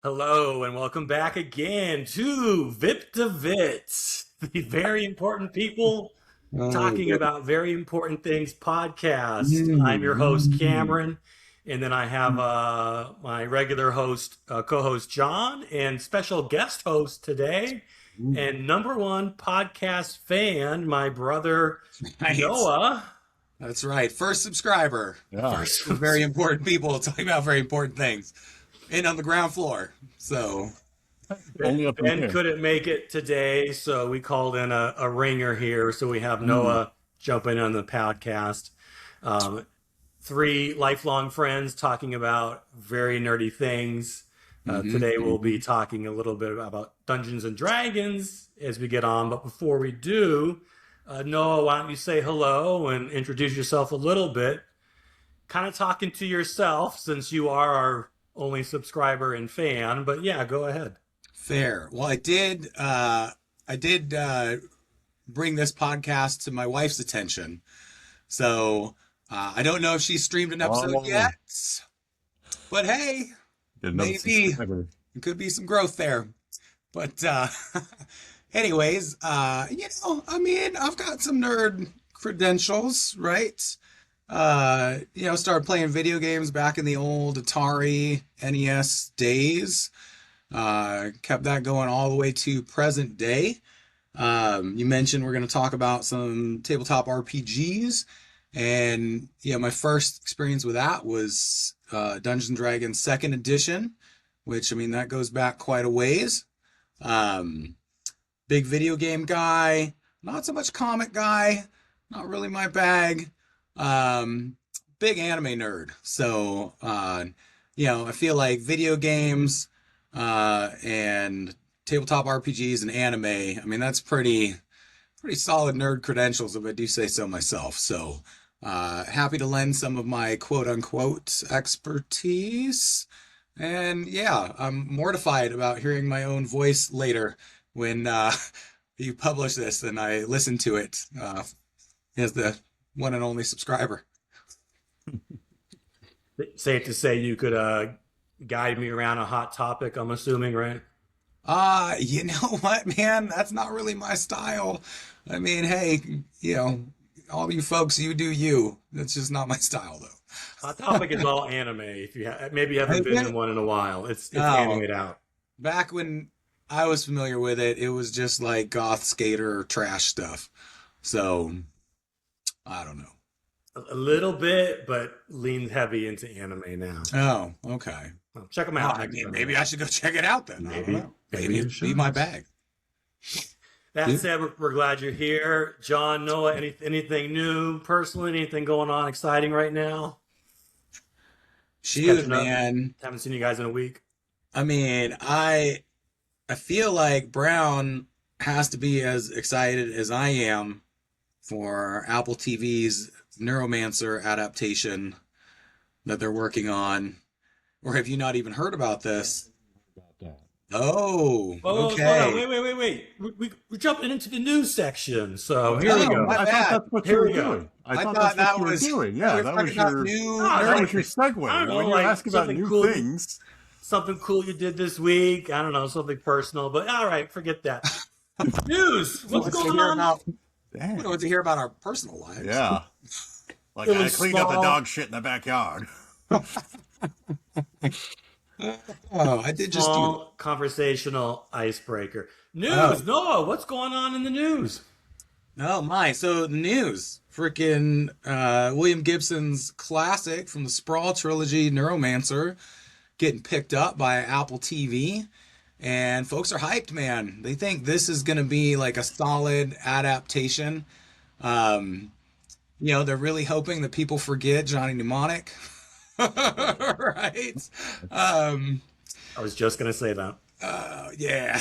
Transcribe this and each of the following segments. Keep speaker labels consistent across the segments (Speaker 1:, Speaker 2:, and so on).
Speaker 1: Hello and welcome back again to VIP to Vits, the very important people
Speaker 2: Oh,
Speaker 1: talking
Speaker 2: yeah.
Speaker 1: about very important things podcast. I'm your host
Speaker 2: Mm,
Speaker 1: Cameron, and then I have my regular host, co-host John, and special guest host today,
Speaker 2: mm.
Speaker 1: and number one podcast fan, my brother
Speaker 2: Right.
Speaker 1: Noah.
Speaker 2: That's right. First subscriber
Speaker 3: Yeah,
Speaker 2: for very important people talking about very important things. And on the ground floor. So,
Speaker 3: only up from
Speaker 1: Ben
Speaker 3: here.
Speaker 1: couldn't make it today, so we called in a ringer here. So we have
Speaker 2: mm,
Speaker 1: Noah jumping on the podcast. Um, Three lifelong friends talking about very nerdy things. Today we'll be
Speaker 2: hmm
Speaker 1: talking a little bit about Dungeons and Dragons as we get on. But before we do, Noah, why don't you say hello and introduce yourself a little bit? Kind of talking to yourself since you are our only subscriber and fan. But yeah, go ahead.
Speaker 2: Fair. Well, I did bring this podcast to my wife's attention. So, I don't know if she streamed an episode
Speaker 3: Oh,
Speaker 2: yet, but hey,
Speaker 3: get another
Speaker 2: maybe
Speaker 3: subscriber.
Speaker 2: there could be some growth there. But anyways, I mean, I've got some nerd credentials, right? Started playing video games back in the old Atari NES days. Kept that going all the way to present day. You mentioned we're going to talk about some tabletop RPGs, and my first experience with that was Dungeons and Dragons Second Edition, which I mean that goes back quite a ways. Um, Big video game guy, not so much comic guy, not really my bag. Um, Big anime nerd. So, I feel like video games and tabletop RPGs and anime, I mean, that's pretty solid nerd credentials if I do say so myself. So, happy to lend some of my quote unquote expertise. And yeah, I'm mortified about hearing my own voice later when you publish this and I listen to it as the one and only subscriber.
Speaker 1: Safe to say you could guide me around a hot topic, I'm assuming, right?
Speaker 2: You know what, man? That's not really my style. I mean, hey, all you folks, you do you. That's just not my style,
Speaker 1: Hot
Speaker 2: though.
Speaker 1: topic is all anime. If you maybe you haven't
Speaker 2: Is
Speaker 1: been in
Speaker 2: it?
Speaker 1: one in a while, it's
Speaker 2: Oh,
Speaker 1: anime out.
Speaker 2: back when I was familiar with it, it was just like goth skater trash stuff. So, I don't know.
Speaker 1: A little bit, but leans heavy into anime now.
Speaker 2: Oh, okay.
Speaker 1: Well, check them
Speaker 2: Well,
Speaker 1: out
Speaker 2: I
Speaker 1: next
Speaker 2: mean,
Speaker 1: time.
Speaker 2: maybe I should go check it out then. I don't
Speaker 1: Maybe,
Speaker 2: know.
Speaker 1: maybe
Speaker 2: Maybe
Speaker 1: you
Speaker 2: it'd be my
Speaker 1: should.
Speaker 2: bag.
Speaker 1: That
Speaker 2: Yeah.
Speaker 1: said, we're glad you're here, John, Noah. Anything new, personally? Anything going on exciting right now? Just
Speaker 2: Shoot,
Speaker 1: catching up.
Speaker 2: man.
Speaker 1: Haven't seen you guys in a week.
Speaker 2: I mean, I feel like Brown has to be as excited as I am for Apple TV's Neuromancer adaptation that they're working on. Or have you not even heard about this?
Speaker 3: About that.
Speaker 2: Oh,
Speaker 1: Oh, slow down.
Speaker 2: okay.
Speaker 1: Wait. We're jumping into the news section. So here we
Speaker 2: Oh,
Speaker 1: go.
Speaker 2: my
Speaker 3: I thought
Speaker 2: bad.
Speaker 3: that's what you
Speaker 1: Here
Speaker 3: were
Speaker 1: we go.
Speaker 3: doing. I
Speaker 2: I
Speaker 3: thought
Speaker 2: thought
Speaker 3: that's what
Speaker 2: that
Speaker 3: you were
Speaker 2: was
Speaker 3: doing.
Speaker 2: we
Speaker 3: Yeah,
Speaker 2: were
Speaker 3: that
Speaker 2: talking
Speaker 3: was
Speaker 2: about
Speaker 3: your
Speaker 2: new
Speaker 1: Ah,
Speaker 3: that
Speaker 2: nerd.
Speaker 3: was your
Speaker 1: I
Speaker 3: segue.
Speaker 1: don't know,
Speaker 3: When you
Speaker 1: like
Speaker 3: ask about
Speaker 1: something
Speaker 3: new
Speaker 1: cool,
Speaker 3: things,
Speaker 1: something cool you did this week. I don't know, something personal, but all right, forget that. News.
Speaker 2: Who
Speaker 1: What's
Speaker 2: wants to
Speaker 1: going
Speaker 2: hear
Speaker 1: on?
Speaker 2: about who
Speaker 3: dang.
Speaker 2: wants to hear about our personal lives?
Speaker 3: Yeah. Like
Speaker 1: It
Speaker 3: I
Speaker 1: was
Speaker 3: cleaned up the
Speaker 1: small,
Speaker 3: dog shit in the backyard.
Speaker 2: Oh, I did just do that.
Speaker 1: small conversational icebreaker.
Speaker 2: Oh,
Speaker 1: News. Noah, what's going on in the news?
Speaker 2: oh my. So the news. Freaking William Gibson's classic from the Sprawl trilogy, Neuromancer, getting picked up by Apple TV. And folks are hyped, man. They think this is going to be like a solid adaptation. Um, they're really hoping that people forget Johnny Mnemonic. Right?
Speaker 3: That's
Speaker 2: Um,
Speaker 1: I was just gonna say that.
Speaker 2: yeah.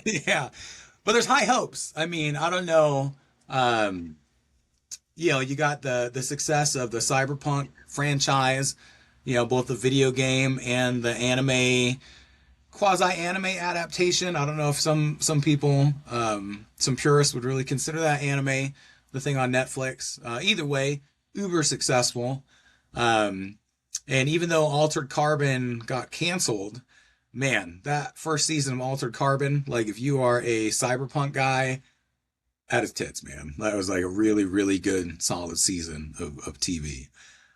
Speaker 2: Yeah. But there's high hopes. I mean, I don't know. Um, you got the success of the cyberpunk franchise, both the video game and the anime quasi-anime adaptation. I don't know if some people, some purists would really consider that anime, the thing on Netflix. Either way, uber successful. Um, and even though Altered Carbon got canceled, man, that first season of Altered Carbon, like if you are a cyberpunk guy, at his tits, man. That was like a really, really good, solid season of TV.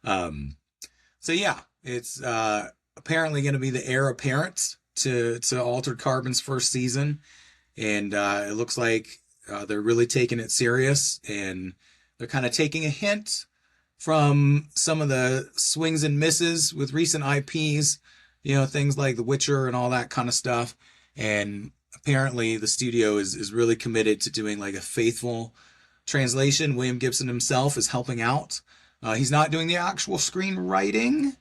Speaker 2: Um, so yeah, it's apparently going to be the heir apparent to Altered Carbon's first season, and it looks like they're really taking it serious, and they're kind of taking a hint from some of the swings and misses with recent IPs, things like The Witcher and all that kind of stuff. And apparently the studio is really committed to doing like a faithful translation. William Gibson himself is helping out. He's not doing the actual screenwriting,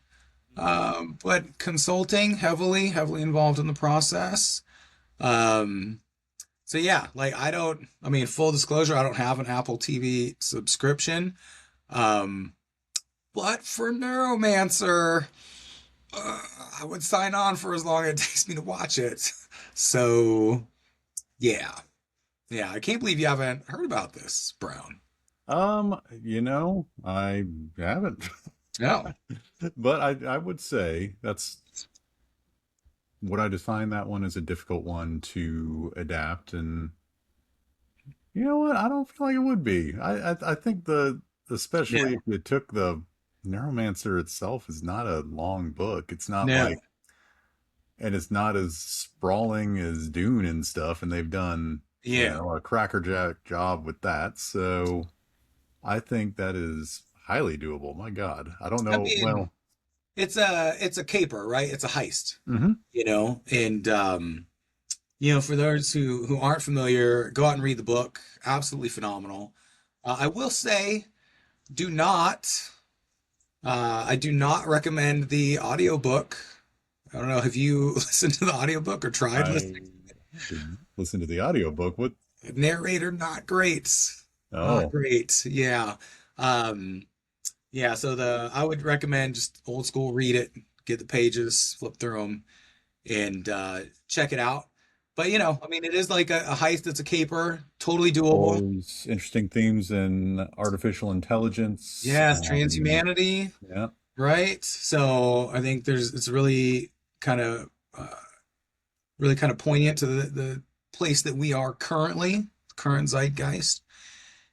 Speaker 2: but consulting heavily involved in the process. So yeah, like full disclosure, I don't have an Apple TV subscription. But for Neuromancer, I would sign on for as long as it takes me to watch it. So yeah. Yeah, I can't believe you haven't heard about this, Brown.
Speaker 3: I haven't.
Speaker 2: No.
Speaker 3: But I would say that's would I define that one as a difficult one to adapt, and you know what? I don't feel like it would be. I think especially if you took the Neuromancer itself is not a long book. It's not like, and it's not as sprawling as Dune and stuff, and they've done a crackerjack job with that. So I think that is highly doable. My God, I don't know. Well,
Speaker 2: it's a caper, right? It's a heist, and for those who aren't familiar, go out and read the book. Absolutely phenomenal. I will say, I do not recommend the audiobook. I don't know. Have you listened to the audiobook or tried listening?
Speaker 3: Listen to the audiobook. What?
Speaker 2: Narrator, not great.
Speaker 3: Oh.
Speaker 2: Not great. Yeah. So I would recommend just old school, read it, get the pages, flip through them, and check it out. But it is like a heist. It's a caper, totally doable.
Speaker 3: Those interesting themes in artificial intelligence.
Speaker 2: Yes, transhumanity.
Speaker 3: Yeah.
Speaker 2: Right. So I think it's really kind of poignant to the place that we are currently, current zeitgeist.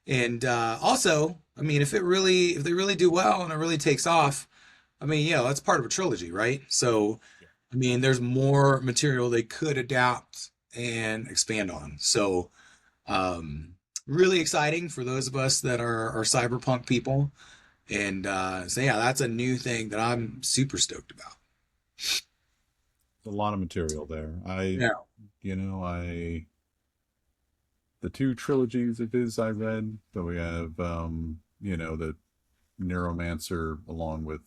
Speaker 2: And also, if they really do well and it really takes off, that's part of a trilogy, right? So, there's more material they could adapt and expand on. So, really exciting for those of us that are cyberpunk people. And so yeah, that's a new thing that I'm super stoked about.
Speaker 3: A lot of material there. The two trilogies of his I read. So we have the Neuromancer along with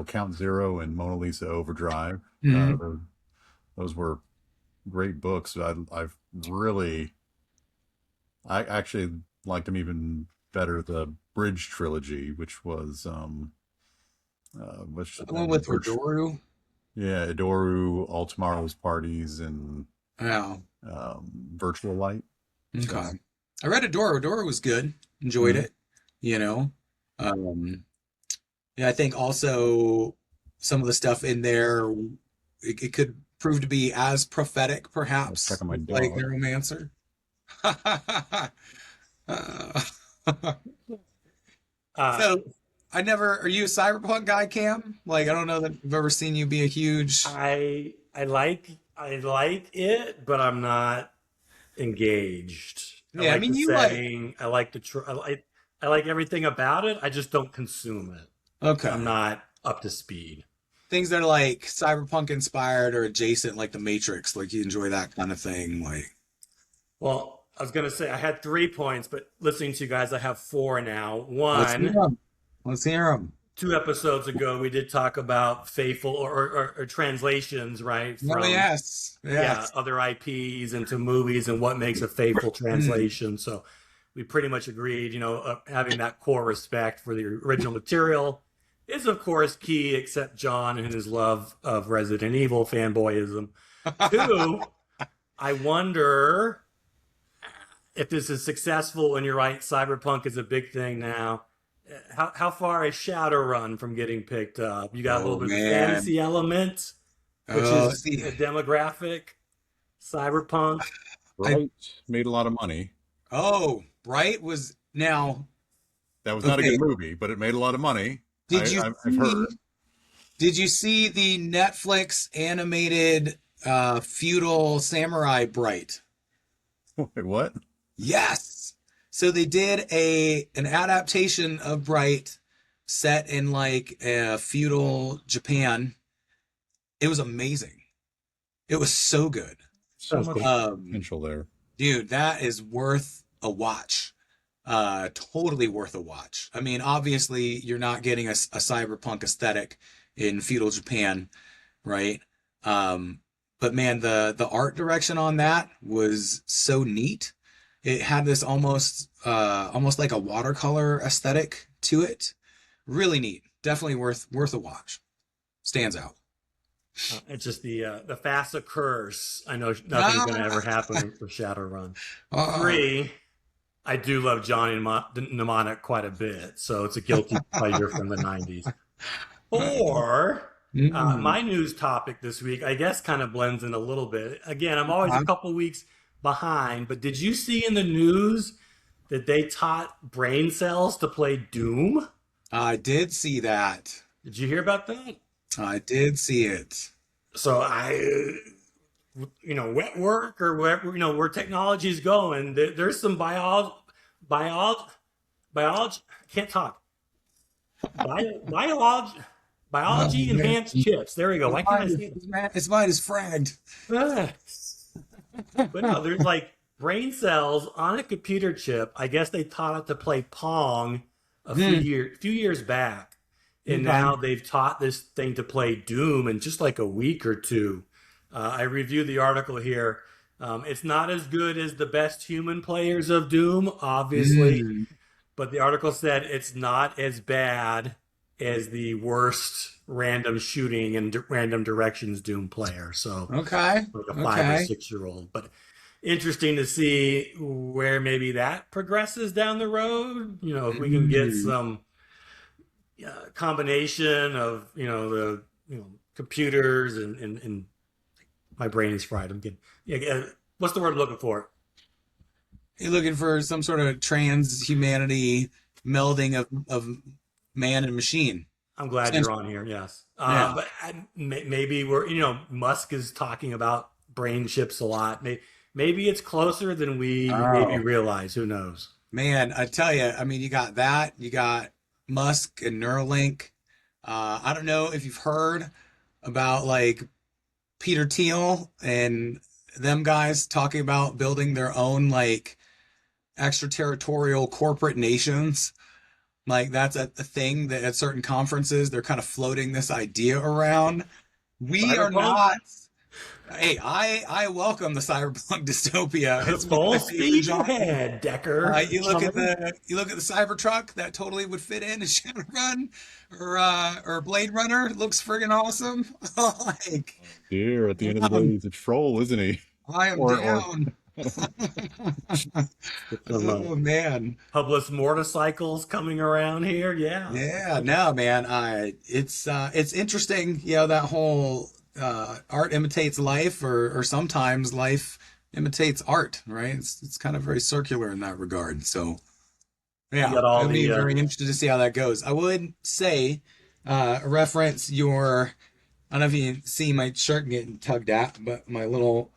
Speaker 3: Count Zero and Mona Lisa Overdrive.
Speaker 2: Mhm.
Speaker 3: Those were great books. I actually liked them even better. The Bridge trilogy, which was
Speaker 2: The one with Odoru.
Speaker 3: Yeah, Edoru, All Tomorrow's Parties, and
Speaker 2: Yeah.
Speaker 3: Virtual Light.
Speaker 2: Okay.
Speaker 3: So,
Speaker 2: I read Odoru. Odoru was good. Enjoyed it. Um, yeah, I think also some of the stuff in there, it could prove to be as prophetic,
Speaker 3: I was
Speaker 2: perhaps,
Speaker 3: checking my
Speaker 2: like
Speaker 3: dog.
Speaker 2: Neuromancer.
Speaker 1: Uh,
Speaker 2: So are you a cyberpunk guy, Cam? Like, I don't know that I've ever seen you be a huge.
Speaker 1: I like it, but I'm not engaged. I
Speaker 2: Yeah,
Speaker 1: like the
Speaker 2: you like.
Speaker 1: setting. I like I like everything about it. I just don't consume it. I'm
Speaker 2: Okay.
Speaker 1: not up to speed.
Speaker 2: Things that are like cyberpunk inspired or adjacent, like the Matrix, like you enjoy that kind of thing. Like,
Speaker 1: Well, I was gonna say I had 3 points, but listening to you guys, I have four now.
Speaker 2: let's hear
Speaker 1: One,
Speaker 2: them. Let's hear them.
Speaker 1: 2 episodes ago, we did talk about faithful or translations, right?
Speaker 2: Oh,
Speaker 1: From
Speaker 2: yes. Yes.
Speaker 1: other IPs into movies and what makes a faithful translation. So we pretty much agreed, having that core respect for the original material is, of course, key, except John and his love of Resident Evil fanboyism. Two, I wonder if this is successful, and you're right, Cyberpunk is a big thing now. How far is Shadowrun from getting picked up? You got a
Speaker 2: Oh,
Speaker 1: little bit of a
Speaker 2: man.
Speaker 1: fantasy element. which
Speaker 2: Oh,
Speaker 1: is
Speaker 2: see,
Speaker 1: a demographic, cyberpunk.
Speaker 2: I
Speaker 3: Right? Made a lot of money.
Speaker 2: Bright was now
Speaker 3: That was not a
Speaker 2: okay.
Speaker 3: good movie, but it made a lot of money.
Speaker 2: Did you
Speaker 3: I've heard.
Speaker 2: see? Did you see the Netflix animated feudal samurai Bright?
Speaker 3: Wait, what?
Speaker 2: Yes. So they did an adaptation of Bright set in like feudal Japan. It was amazing. It was so good.
Speaker 3: So
Speaker 1: Sounds
Speaker 3: much
Speaker 1: cool.
Speaker 3: potential there.
Speaker 2: Dude, that is worth a watch. Totally worth a watch. I mean, obviously, you're not getting a cyberpunk aesthetic in feudal Japan, right? But man, the art direction on that was so neat. It had this almost like a watercolor aesthetic to it. Really neat. Definitely worth a watch. Stands out.
Speaker 1: It's just the FASA curse. I know nothing's going to ever
Speaker 2: Ah,
Speaker 1: happen for Shadowrun.
Speaker 2: uh,
Speaker 1: 3, I do love Johnny Mnemonic quite a bit, so it's a guilty pleasure from the 90s. 4,
Speaker 2: mm,
Speaker 1: my news topic this week, I guess, kind of blends in a little bit. Again, I'm always a couple weeks behind, but did you see in the news that they taught brain cells to play Doom?
Speaker 2: I did see that.
Speaker 1: Did you hear about that?
Speaker 2: I did see it.
Speaker 1: So wet work or wherever, where technology is going, there's some biology, can't talk,
Speaker 2: Oh,
Speaker 1: biology
Speaker 2: man.
Speaker 1: enhanced chips. There we go. Why can't I say
Speaker 2: His mind is fragged.
Speaker 1: that? But no, there's like brain cells on a computer chip. I guess they taught it to play Pong
Speaker 2: Hmm.
Speaker 1: few years back. And
Speaker 2: Okay.
Speaker 1: now they've taught this thing to play Doom in just like a week or two. I reviewed the article here. It's not as good as the best human players of Doom, obviously,
Speaker 2: Mm.
Speaker 1: but the article said it's not as bad as the worst random shooting and random directions Doom player. So,
Speaker 2: Okay.
Speaker 1: like a 5 or
Speaker 2: Okay.
Speaker 1: 6 year old. But interesting to see where maybe that progresses down the road. If we can get
Speaker 2: Mm.
Speaker 1: some combination of the computers and my brain is fried. I'm getting what's the word I'm looking for?
Speaker 2: You're looking for some sort of transhumanity melding of man and machine.
Speaker 1: I'm glad you're on here. Yes,
Speaker 2: Yeah.
Speaker 1: but maybe we're Musk is talking about brain chips a lot. Maybe it's closer than we maybe
Speaker 2: Oh,
Speaker 1: realize. Who knows?
Speaker 2: man, I tell you, I mean, you got that, you got Musk and Neuralink. I don't know if you've heard about like Peter Thiel and them guys talking about building their own like extraterritorial corporate nations. Like that's a thing that at certain conferences they're kind of floating this idea around. We are
Speaker 1: Cyberpunk,
Speaker 2: not. Hey, I welcome the cyberpunk dystopia. It's one of
Speaker 1: full
Speaker 2: my favorite
Speaker 1: speed
Speaker 2: genres.
Speaker 1: ahead, Decker.
Speaker 2: You look at the Cybertruck that totally would fit in Shadowrun or Blade Runner. It looks friggin' awesome. Like
Speaker 3: Dear, at the end of the day, he's a troll, isn't he?
Speaker 2: I am
Speaker 3: Or
Speaker 2: down.
Speaker 1: Some
Speaker 2: Oh man.
Speaker 1: hubless motorcycles coming around here. Yeah.
Speaker 2: Yeah, no, man. It's interesting, that whole art imitates life, or sometimes life imitates art, right? It's kind of very circular in that regard. So
Speaker 1: You
Speaker 2: yeah,
Speaker 1: got all
Speaker 2: it'll be
Speaker 1: the
Speaker 2: very interesting to see how that goes. I would say, reference your. I don't know if you see my shirt getting tugged at, but my little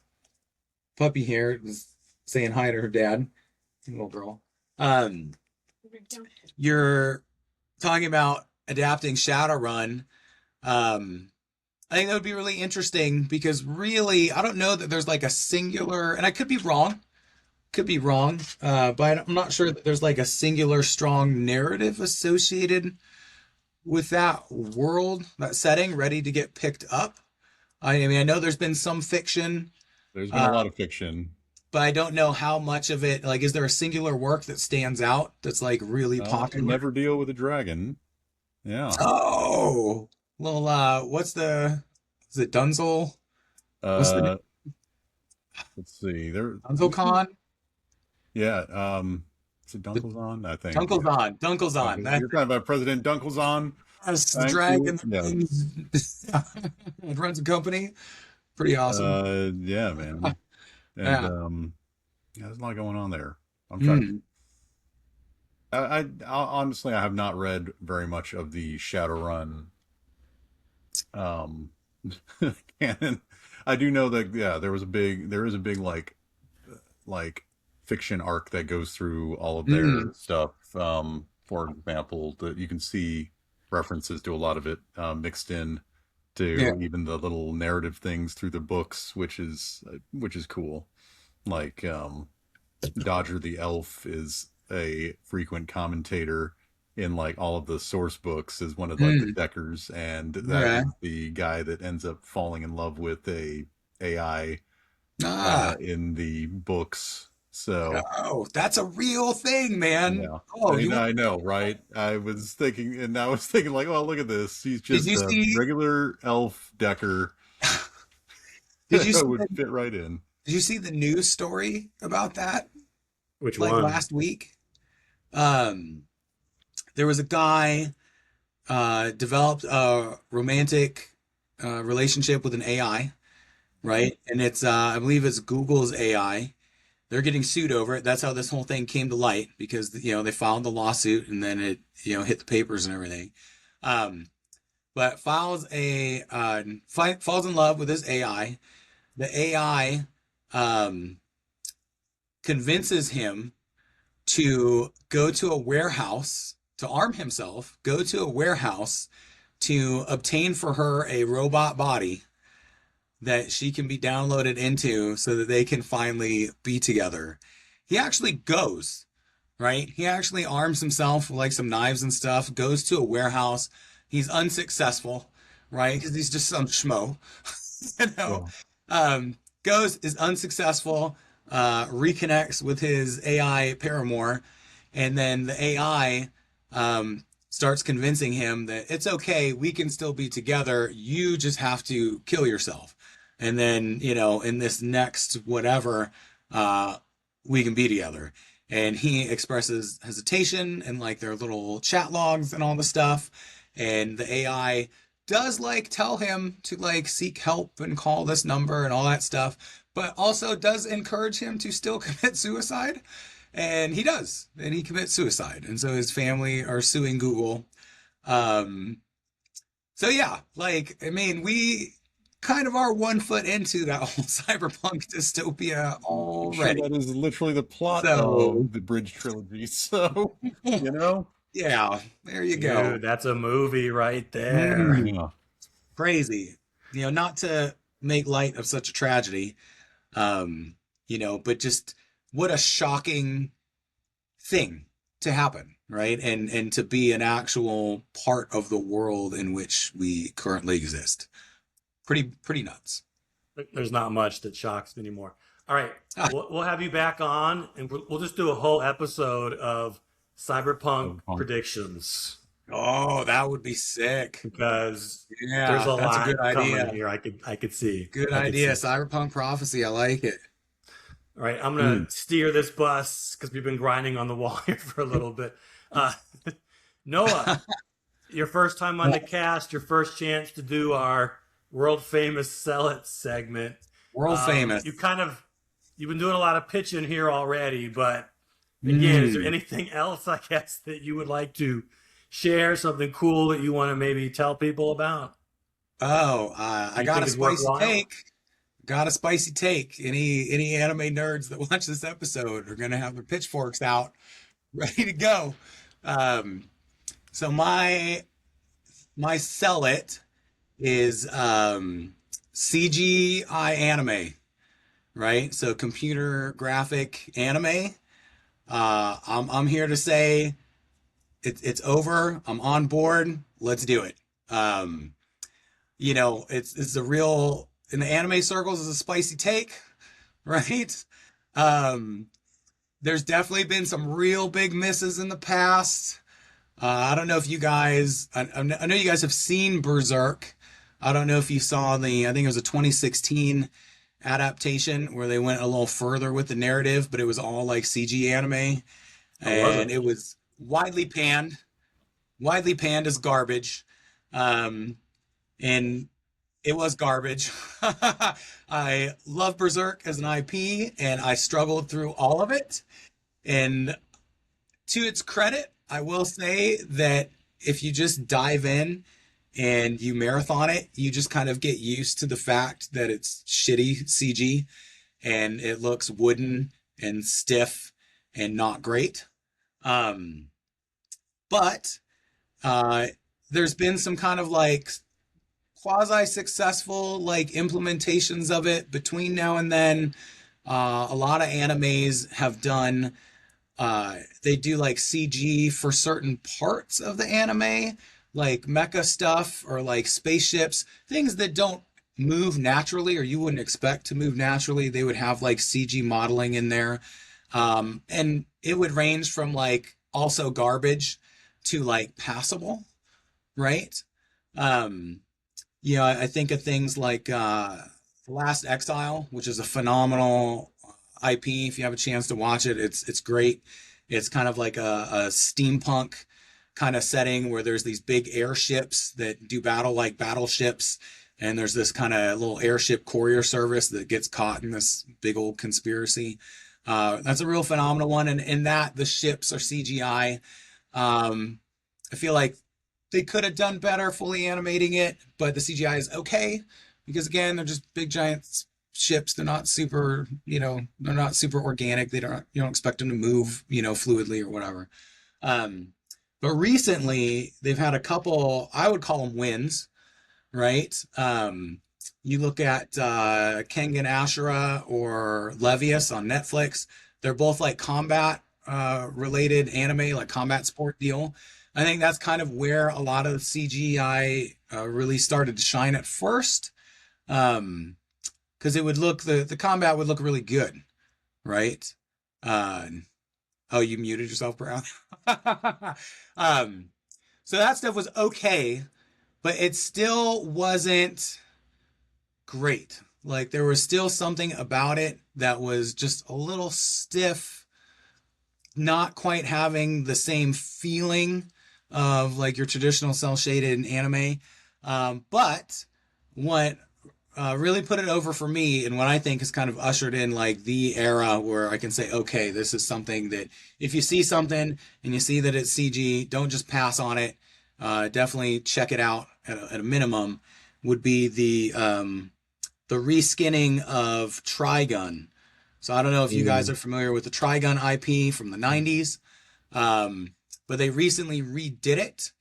Speaker 2: puppy here was saying hi to her dad, little girl. Um, you're talking about adapting Shadowrun. I think that would be really interesting because really, I don't know that there's like a singular, and I could be wrong, but I'm not sure that there's like a singular strong narrative associated with that world, that setting, ready to get picked up. I mean, I know there's been some fiction,
Speaker 3: there's been a
Speaker 2: uh,
Speaker 3: lot of fiction.
Speaker 2: but I don't know how much of it, like, is there a singular work that stands out that's like really popular?
Speaker 3: Never deal with a dragon. Yeah.
Speaker 2: Oh, well, is it Dunzel? What's the name?
Speaker 3: Uh, let's see. There.
Speaker 2: Dunzelcon?
Speaker 3: Yeah. Is it Dunkelzon? I think.
Speaker 2: Dunkelzon. Dunkelzon.
Speaker 3: Okay. You're talking about President Dunkelzon.
Speaker 2: Yes,
Speaker 3: Thank you.
Speaker 2: Dragon
Speaker 3: Yeah.
Speaker 2: runs a company. Pretty awesome.
Speaker 3: Yeah, man. And
Speaker 2: Yeah.
Speaker 3: yeah, there's a lot going on there. I'm trying to.
Speaker 2: Hmm.
Speaker 3: Honestly, I have not read very much of the Shadowrun um canon. I do know that yeah, there is a big like fiction arc that goes through all of their
Speaker 2: Mm.
Speaker 3: stuff. For example, that you can see references to a lot of it mixed in
Speaker 2: Yeah.
Speaker 3: to even the little narrative things through the books, which is cool. Like Dodger the Elf is a frequent commentator in like all of the source books as one of like the
Speaker 2: Mm.
Speaker 3: Deckers, and that
Speaker 2: Okay.
Speaker 3: is the guy that ends up falling in love with a AI
Speaker 2: Ah.
Speaker 3: in the books. So
Speaker 2: Oh, that's a real thing, man.
Speaker 3: yeah,
Speaker 2: Oh, you want?
Speaker 3: I know, right? I was thinking like, oh, look at this. He's
Speaker 2: Did
Speaker 3: just
Speaker 2: you
Speaker 3: a
Speaker 2: see?
Speaker 3: regular elf Decker
Speaker 2: Did you see?
Speaker 3: would fit right in.
Speaker 2: Did you see the news story about that?
Speaker 1: Which
Speaker 2: Like
Speaker 1: one?
Speaker 2: last week? Um, there was a guy developed a romantic relationship with an AI, right? And it's I believe it's Google's AI. They're getting sued over it. That's how this whole thing came to light because they filed the lawsuit and then it hit the papers and everything. Um, but falls in love with his AI. The AI um, convinces him to go to a warehouse to arm himself, go to a warehouse to obtain for her a robot body that she can be downloaded into so that they can finally be together. He actually goes, right? He actually arms himself with like some knives and stuff, goes to a warehouse. He's unsuccessful, right? Because he's just some schmo, you know.
Speaker 3: Yeah.
Speaker 2: Goes, is unsuccessful, reconnects with his AI paramour, and then the AI starts convincing him that it's okay, we can still be together. You just have to kill yourself. And then, in this next whatever, uh, we can be together. And he expresses hesitation and like their little chat logs and all the stuff. And the AI does like tell him to like seek help and call this number and all that stuff, but also does encourage him to still commit suicide. And he does, and he commits suicide. And so his family are suing Google. Um, so yeah, like, I mean, we kind of are 1 foot into that whole cyberpunk dystopia
Speaker 3: I'm sure
Speaker 2: already.
Speaker 3: that is literally the plot
Speaker 2: So
Speaker 3: of the Bridge trilogy. So, you know,
Speaker 2: yeah, there you go.
Speaker 1: Dude, that's a movie right there.
Speaker 2: Mm,
Speaker 3: yeah.
Speaker 2: crazy. Not to make light of such a tragedy, but just what a shocking thing to happen, right? And to be an actual part of the world in which we currently exist. Pretty nuts.
Speaker 1: There's not much that shocks me anymore. All right,
Speaker 2: Ah,
Speaker 1: we'll have you back on, and we'll just do a whole episode of cyberpunk
Speaker 3: Cyberpunk.
Speaker 1: predictions
Speaker 2: oh, that would be sick.
Speaker 1: because there's
Speaker 2: Yeah,
Speaker 1: a
Speaker 2: that's a good
Speaker 1: lot coming
Speaker 2: idea.
Speaker 1: here. I could see.
Speaker 2: Good
Speaker 1: I could
Speaker 2: idea.
Speaker 1: see.
Speaker 2: Cyberpunk prophecy. I like it.
Speaker 1: All right, I'm gonna
Speaker 2: Mm.
Speaker 1: steer this bus because we've been grinding on the wall here for a little bit. Uh, Noah, your first time on the cast, your first chance to do our world famous sell it segment.
Speaker 2: World famous.
Speaker 1: You've been doing a lot of pitching here already, but again, is there
Speaker 2: Mm.
Speaker 1: anything else I guess that you would like to share? Something cool that you want to maybe tell people about?
Speaker 2: Oh, I
Speaker 1: You
Speaker 2: got
Speaker 1: think
Speaker 2: a
Speaker 1: is
Speaker 2: spicy
Speaker 1: worthwhile?
Speaker 2: take. Got a spicy take. Any anime nerds that watch this episode are gonna have their pitchforks out, ready to go. Um, so my sell it is CGI anime, right? So computer graphic anime. I'm here to say it's over. I'm on board. Let's do it. Um, it's a real in the anime circles is a spicy take, right? Um, there's definitely been some real big misses in the past. I don't know if you guys, I know you guys have seen Berserk. I don't know if you saw I think it was a 2016 adaptation where they went a little further with the narrative, but it was all like CG anime
Speaker 1: I wasn't.
Speaker 2: and it was widely panned as garbage. Um, and it was garbage. I love Berserk as an IP, and I struggled through all of it. And to its credit, I will say that if you just dive in and you marathon it, you just kind of get used to the fact that it's shitty CG and it looks wooden and stiff and not great. Um, but uh, there's been some kind of like quasi successful like implementations of it between now and then. A lot of animes have done they do like CG for certain parts of the anime, like mecha stuff or like spaceships, things that don't move naturally or you wouldn't expect to move naturally. They would have like CG modeling in there. And it would range from like also garbage to like passable, right? Um, I think of things like Last Exile, which is a phenomenal IP. If you have a chance to watch it, it's great. It's kind of like a steampunk kind of setting where there's these big airships that do battle like battleships, and there's this kind of little airship courier service that gets caught in this big old conspiracy. That's a real phenomenal one, and in that the ships are CGI. I feel like they could have done better fully animating it, but the CGI is okay because again, they're just big giant ships. They're not super, they're not super organic. You don't expect them to move, fluidly or whatever. But recently they've had a couple, I would call them wins, right? You look at Kengan Ashura or Levius on Netflix. They're both like combat related anime, like combat sport deal. I think that's kind of where a lot of CGI really started to shine at first. Because it would look, the combat would look really good, right? Uh, oh, you muted yourself, Brown. So that stuff was okay, but it still wasn't great. Like there was still something about it that was just a little stiff, not quite having the same feeling of like your traditional cell shaded anime. But what really put it over for me, and what I think has kind of ushered in like the era where I can say, okay, this is something that if you see something and you see that it's CG, don't just pass on it. Definitely check it out at a minimum. Would be the reskinning of Trigun. So I don't know if you guys are familiar with the Trigun IP from the 90s, but they recently redid it.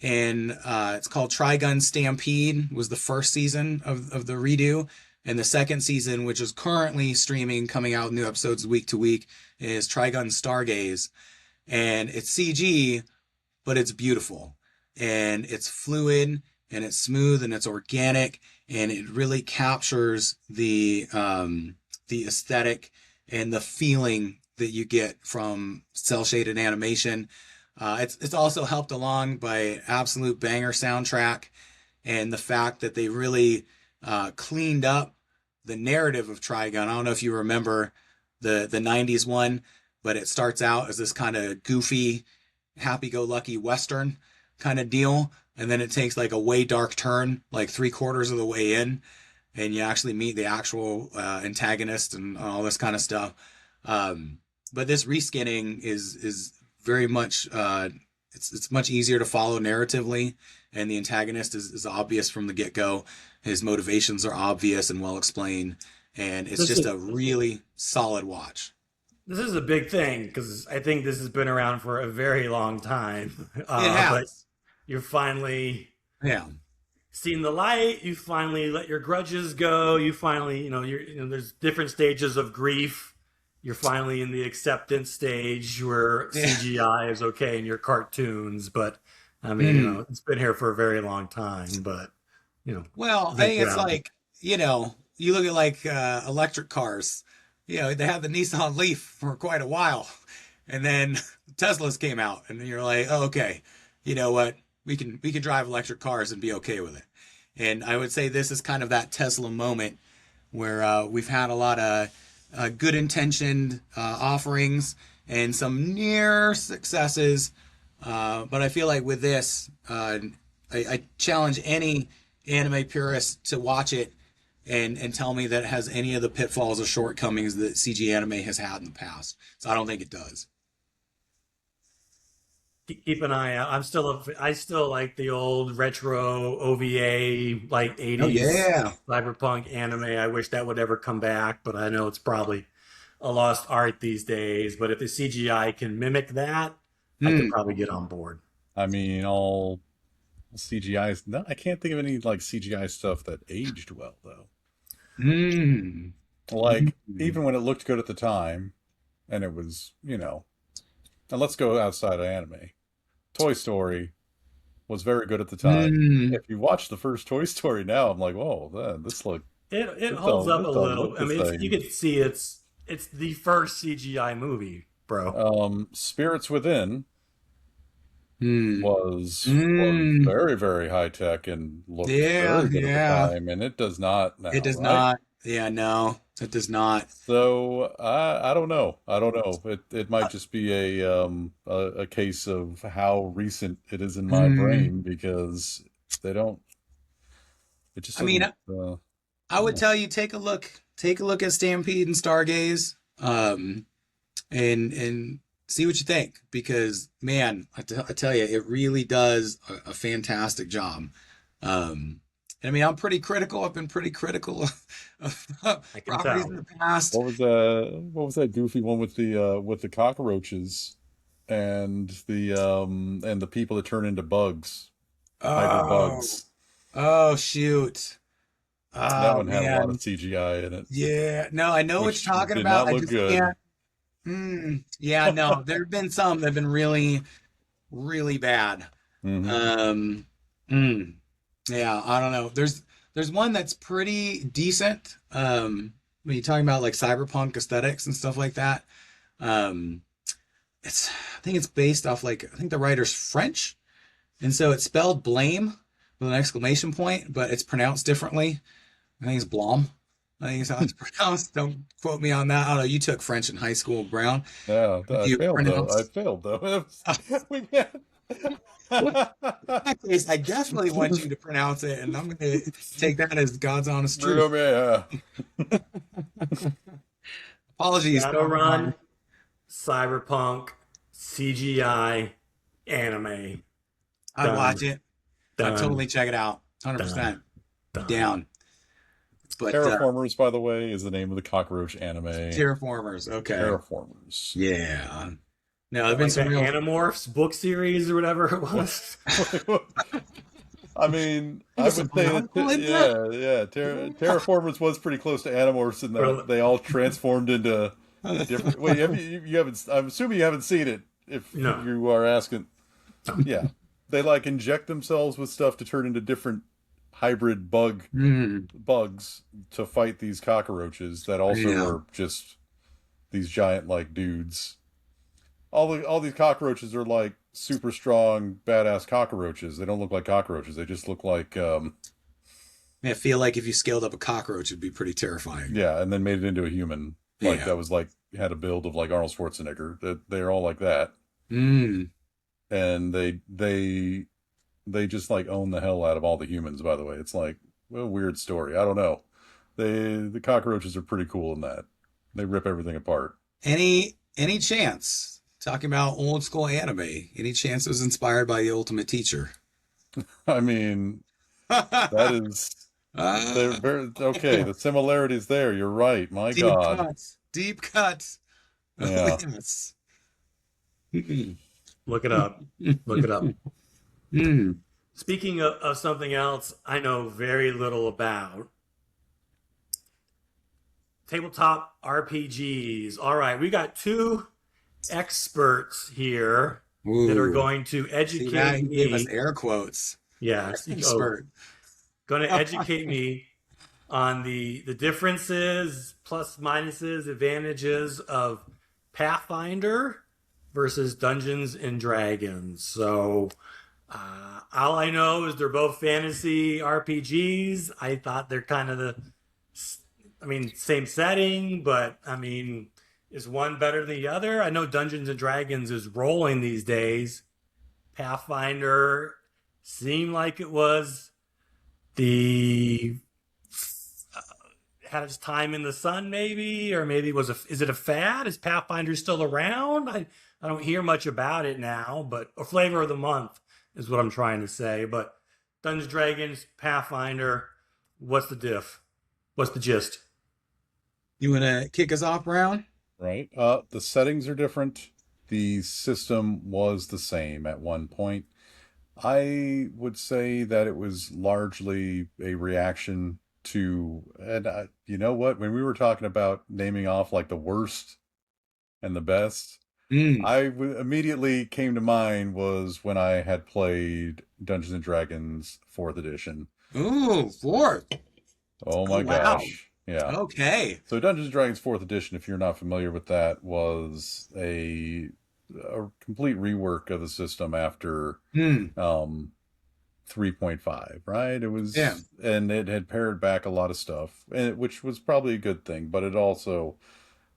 Speaker 2: And it's called Trigun Stampede, was the first season of the redo. And the second season, which is currently streaming, coming out new episodes week to week, is Trigun Stargaze. And it's CG, but it's beautiful. And it's fluid, and it's smooth, and it's organic, and it really captures the aesthetic and the feeling that you get from cel-shaded animation. It's also helped along by absolute banger soundtrack and the fact that they really cleaned up the narrative of Trigun. I don't know if you remember the 90s one, but it starts out as this kind of goofy, happy-go-lucky Western kind of deal. And then it takes like a way dark turn, like 3/4 of the way in, and you actually meet the actual antagonist and all this kind of stuff. But this reskinning is very much it's much easier to follow narratively, and the antagonist is obvious from the get-go. His motivations are obvious and well explained, and it's just a really solid watch.
Speaker 1: This is a big thing because I think this has been around for a very long time.
Speaker 2: It
Speaker 1: But
Speaker 2: has.
Speaker 1: you're finally
Speaker 2: Yeah.
Speaker 1: seen the light. You finally let your grudges go. You finally, there's different stages of grief. You're finally in the acceptance stage where
Speaker 2: Yeah.
Speaker 1: CGI is okay in your cartoons. But I mean,
Speaker 2: Mhm.
Speaker 1: it's been here for a very long time. But
Speaker 2: Well, I think it's
Speaker 1: eventuality.
Speaker 2: like, you look at like electric cars. They had the Nissan Leaf for quite a while. And then Teslas came out and you're like, oh, okay, you know what? We can drive electric cars and be okay with it. And I would say this is kind of that Tesla moment where we've had a lot of good intentioned offerings and some near successes. But I feel like with this, I challenge any anime purist to watch it and tell me that it has any of the pitfalls or shortcomings that CG anime has had in the past. So I don't think it does.
Speaker 1: Keep an eye out. I still like the old retro OVA, like
Speaker 2: Oh
Speaker 1: 80s
Speaker 2: yeah.
Speaker 1: cyberpunk anime. I wish that would ever come back, but I know it's probably a lost art these days. But if the CGI can mimic that, I could
Speaker 2: Hmm.
Speaker 1: probably get on board.
Speaker 3: I mean, all CGI. No, I can't think of any like CGI stuff that aged well though.
Speaker 2: Hmm.
Speaker 3: Like even when it looked good at the time, and it was, and let's go outside of anime. Toy Story was very good at the time.
Speaker 2: Hmm.
Speaker 3: If you watch the first Toy Story now, I'm like, whoa, man,
Speaker 1: It
Speaker 3: this
Speaker 1: holds up
Speaker 3: don't
Speaker 1: a
Speaker 3: this don't
Speaker 1: little.
Speaker 3: look
Speaker 1: I
Speaker 3: the
Speaker 1: mean, you
Speaker 3: same.
Speaker 1: can see it's the first CGI movie, bro.
Speaker 3: Spirits Within
Speaker 2: Hmm.
Speaker 3: was
Speaker 2: Hmm.
Speaker 3: very, very high tech and looked
Speaker 2: Yeah,
Speaker 3: very good at the
Speaker 2: yeah.
Speaker 3: time, and it does not
Speaker 2: It
Speaker 3: now,
Speaker 2: does
Speaker 3: right?
Speaker 2: not. Yeah, no, it does not.
Speaker 3: So I don't know. I don't know. It might just be a case of how recent it is in my
Speaker 2: Hmm.
Speaker 3: brain because they don't. It just
Speaker 2: I mean,
Speaker 3: doesn't.
Speaker 2: I would
Speaker 3: Yeah.
Speaker 2: tell you take a look at Stampede and Stargaze, and see what you think because man, I tell you, it really does a fantastic job. And I mean, I'm pretty critical. I've been pretty critical of
Speaker 1: I can
Speaker 2: properties in
Speaker 1: tell.
Speaker 2: the past.
Speaker 3: What was that goofy one with the cockroaches and the people that turn into bugs, hybrid
Speaker 2: Oh,
Speaker 3: bugs.
Speaker 2: oh shoot.
Speaker 3: That
Speaker 2: Oh
Speaker 3: one had a lot of
Speaker 2: man.
Speaker 3: CGI in it,
Speaker 2: Yeah. No, I know what
Speaker 3: which
Speaker 2: you're talking
Speaker 3: did
Speaker 2: about.
Speaker 3: not
Speaker 2: I
Speaker 3: look
Speaker 2: just
Speaker 3: good.
Speaker 2: can't. Yeah, no, there have been some that have been really, really bad.
Speaker 3: Hmm.
Speaker 2: Um, mm, yeah, I don't know. There's one that's pretty decent. When you're talking about like cyberpunk aesthetics and stuff like that. Um, I think it's based off like I think the writer's French, and so it's spelled blame with an exclamation point, but it's pronounced differently. I think it's Blom. I think it's how it's pronounced. Don't quote me on that. I don't know. You took French in high school, Brown.
Speaker 3: Yeah,
Speaker 2: How do
Speaker 3: I
Speaker 2: you
Speaker 3: failed though. I
Speaker 2: pronounce?
Speaker 3: failed though. We can't.
Speaker 2: Well, in that case, I definitely want you to pronounce it, and I'm going to take that as God's honest truth.
Speaker 3: Yeah.
Speaker 2: Apologies,
Speaker 1: Shadowrun,
Speaker 2: Comic-Con.
Speaker 1: cyberpunk, CGI, anime.
Speaker 2: I'd watch
Speaker 1: Done,
Speaker 2: it. I'd
Speaker 1: done,
Speaker 2: totally check it out.
Speaker 1: done,
Speaker 2: 100%
Speaker 1: done.
Speaker 2: down. But
Speaker 3: Terraformers, by the way, is the name of the cockroach anime.
Speaker 2: Terraformers, okay.
Speaker 3: Terraformers.
Speaker 2: Yeah. No, there've been
Speaker 1: Like
Speaker 2: some
Speaker 1: that
Speaker 2: real.
Speaker 1: Animorphs book series or whatever it was.
Speaker 3: I mean, I
Speaker 2: There's some
Speaker 3: would say that,
Speaker 2: nautical in that.
Speaker 3: yeah. Terraformers was pretty close to Animorphs in that
Speaker 1: Or-
Speaker 3: they all transformed into different. Wait, you haven't? I'm assuming you haven't seen it. If
Speaker 1: no.
Speaker 3: you are asking, yeah, they like inject themselves with stuff to turn into different hybrid
Speaker 2: Mm,
Speaker 3: bugs to fight these cockroaches that also
Speaker 2: yeah.
Speaker 3: are just these giant like dudes. All these cockroaches are like super strong, badass cockroaches. They don't look like cockroaches. They just look like
Speaker 2: I feel like if you scaled up a cockroach, it'd be pretty terrifying.
Speaker 3: yeah, and then made it into a human. Like
Speaker 2: Yeah.
Speaker 3: that was like had a build of like Arnold Schwarzenegger. They're all like that,
Speaker 2: Mm.
Speaker 3: and they just like own the hell out of all the humans. By the way, it's like a weird story. I don't know. The cockroaches are pretty cool in that. They rip everything apart.
Speaker 2: Any chance talking about old school anime? Any chance it was inspired by the Ultimate Teacher?
Speaker 3: I mean, that is they're
Speaker 2: Ah,
Speaker 3: very okay. The similarities there. You're right. My
Speaker 2: deep
Speaker 3: God.
Speaker 2: cuts, deep cuts. Oh
Speaker 3: Yeah.
Speaker 2: yes. Mm.
Speaker 1: Look it up. Look it up.
Speaker 2: Mm.
Speaker 1: Speaking of something else I know very little about, tabletop RPGs. All right, we got two experts here that are
Speaker 2: Ooh.
Speaker 1: going to
Speaker 2: See that?
Speaker 1: educate
Speaker 2: He gave us
Speaker 1: me.
Speaker 2: air quotes.
Speaker 1: Yes,
Speaker 2: Expert.
Speaker 1: going to educate me on the differences, plus minuses, advantages of Pathfinder versus Dungeons and Dragons. So all I know is they're both fantasy RPGs. I thought they're kind of I mean, same setting, but I mean, is one better than the other? I know Dungeons and Dragons is rolling these days. Pathfinder seemed like it was the had its time in the sun, maybe, or maybe is it a fad? Is Pathfinder still around? I don't hear much about it now, but a flavor of the month is what I'm trying to say. But Dungeons Dragons, Pathfinder, what's the diff? What's the gist?
Speaker 2: You want to kick us off, Brown?
Speaker 3: Right. The settings are different. The system was the same at one point. I would say that it was largely a reaction to, and you know what? When we were talking about naming off like the worst and the best,
Speaker 2: Mm.
Speaker 3: immediately came to mind was when I had played Dungeons and Dragons 4th edition.
Speaker 2: Ooh, fourth.
Speaker 3: Oh
Speaker 2: Oh,
Speaker 3: my
Speaker 2: wow.
Speaker 3: gosh. Yeah.
Speaker 2: Okay.
Speaker 3: So Dungeons and Dragons 4th edition, if you're not familiar with that, was a complete rework of the system after
Speaker 2: Hmm.
Speaker 3: 3.5, right? It
Speaker 2: Yeah.
Speaker 3: was, and it had pared back a lot of stuff, which was probably a good thing, but it also,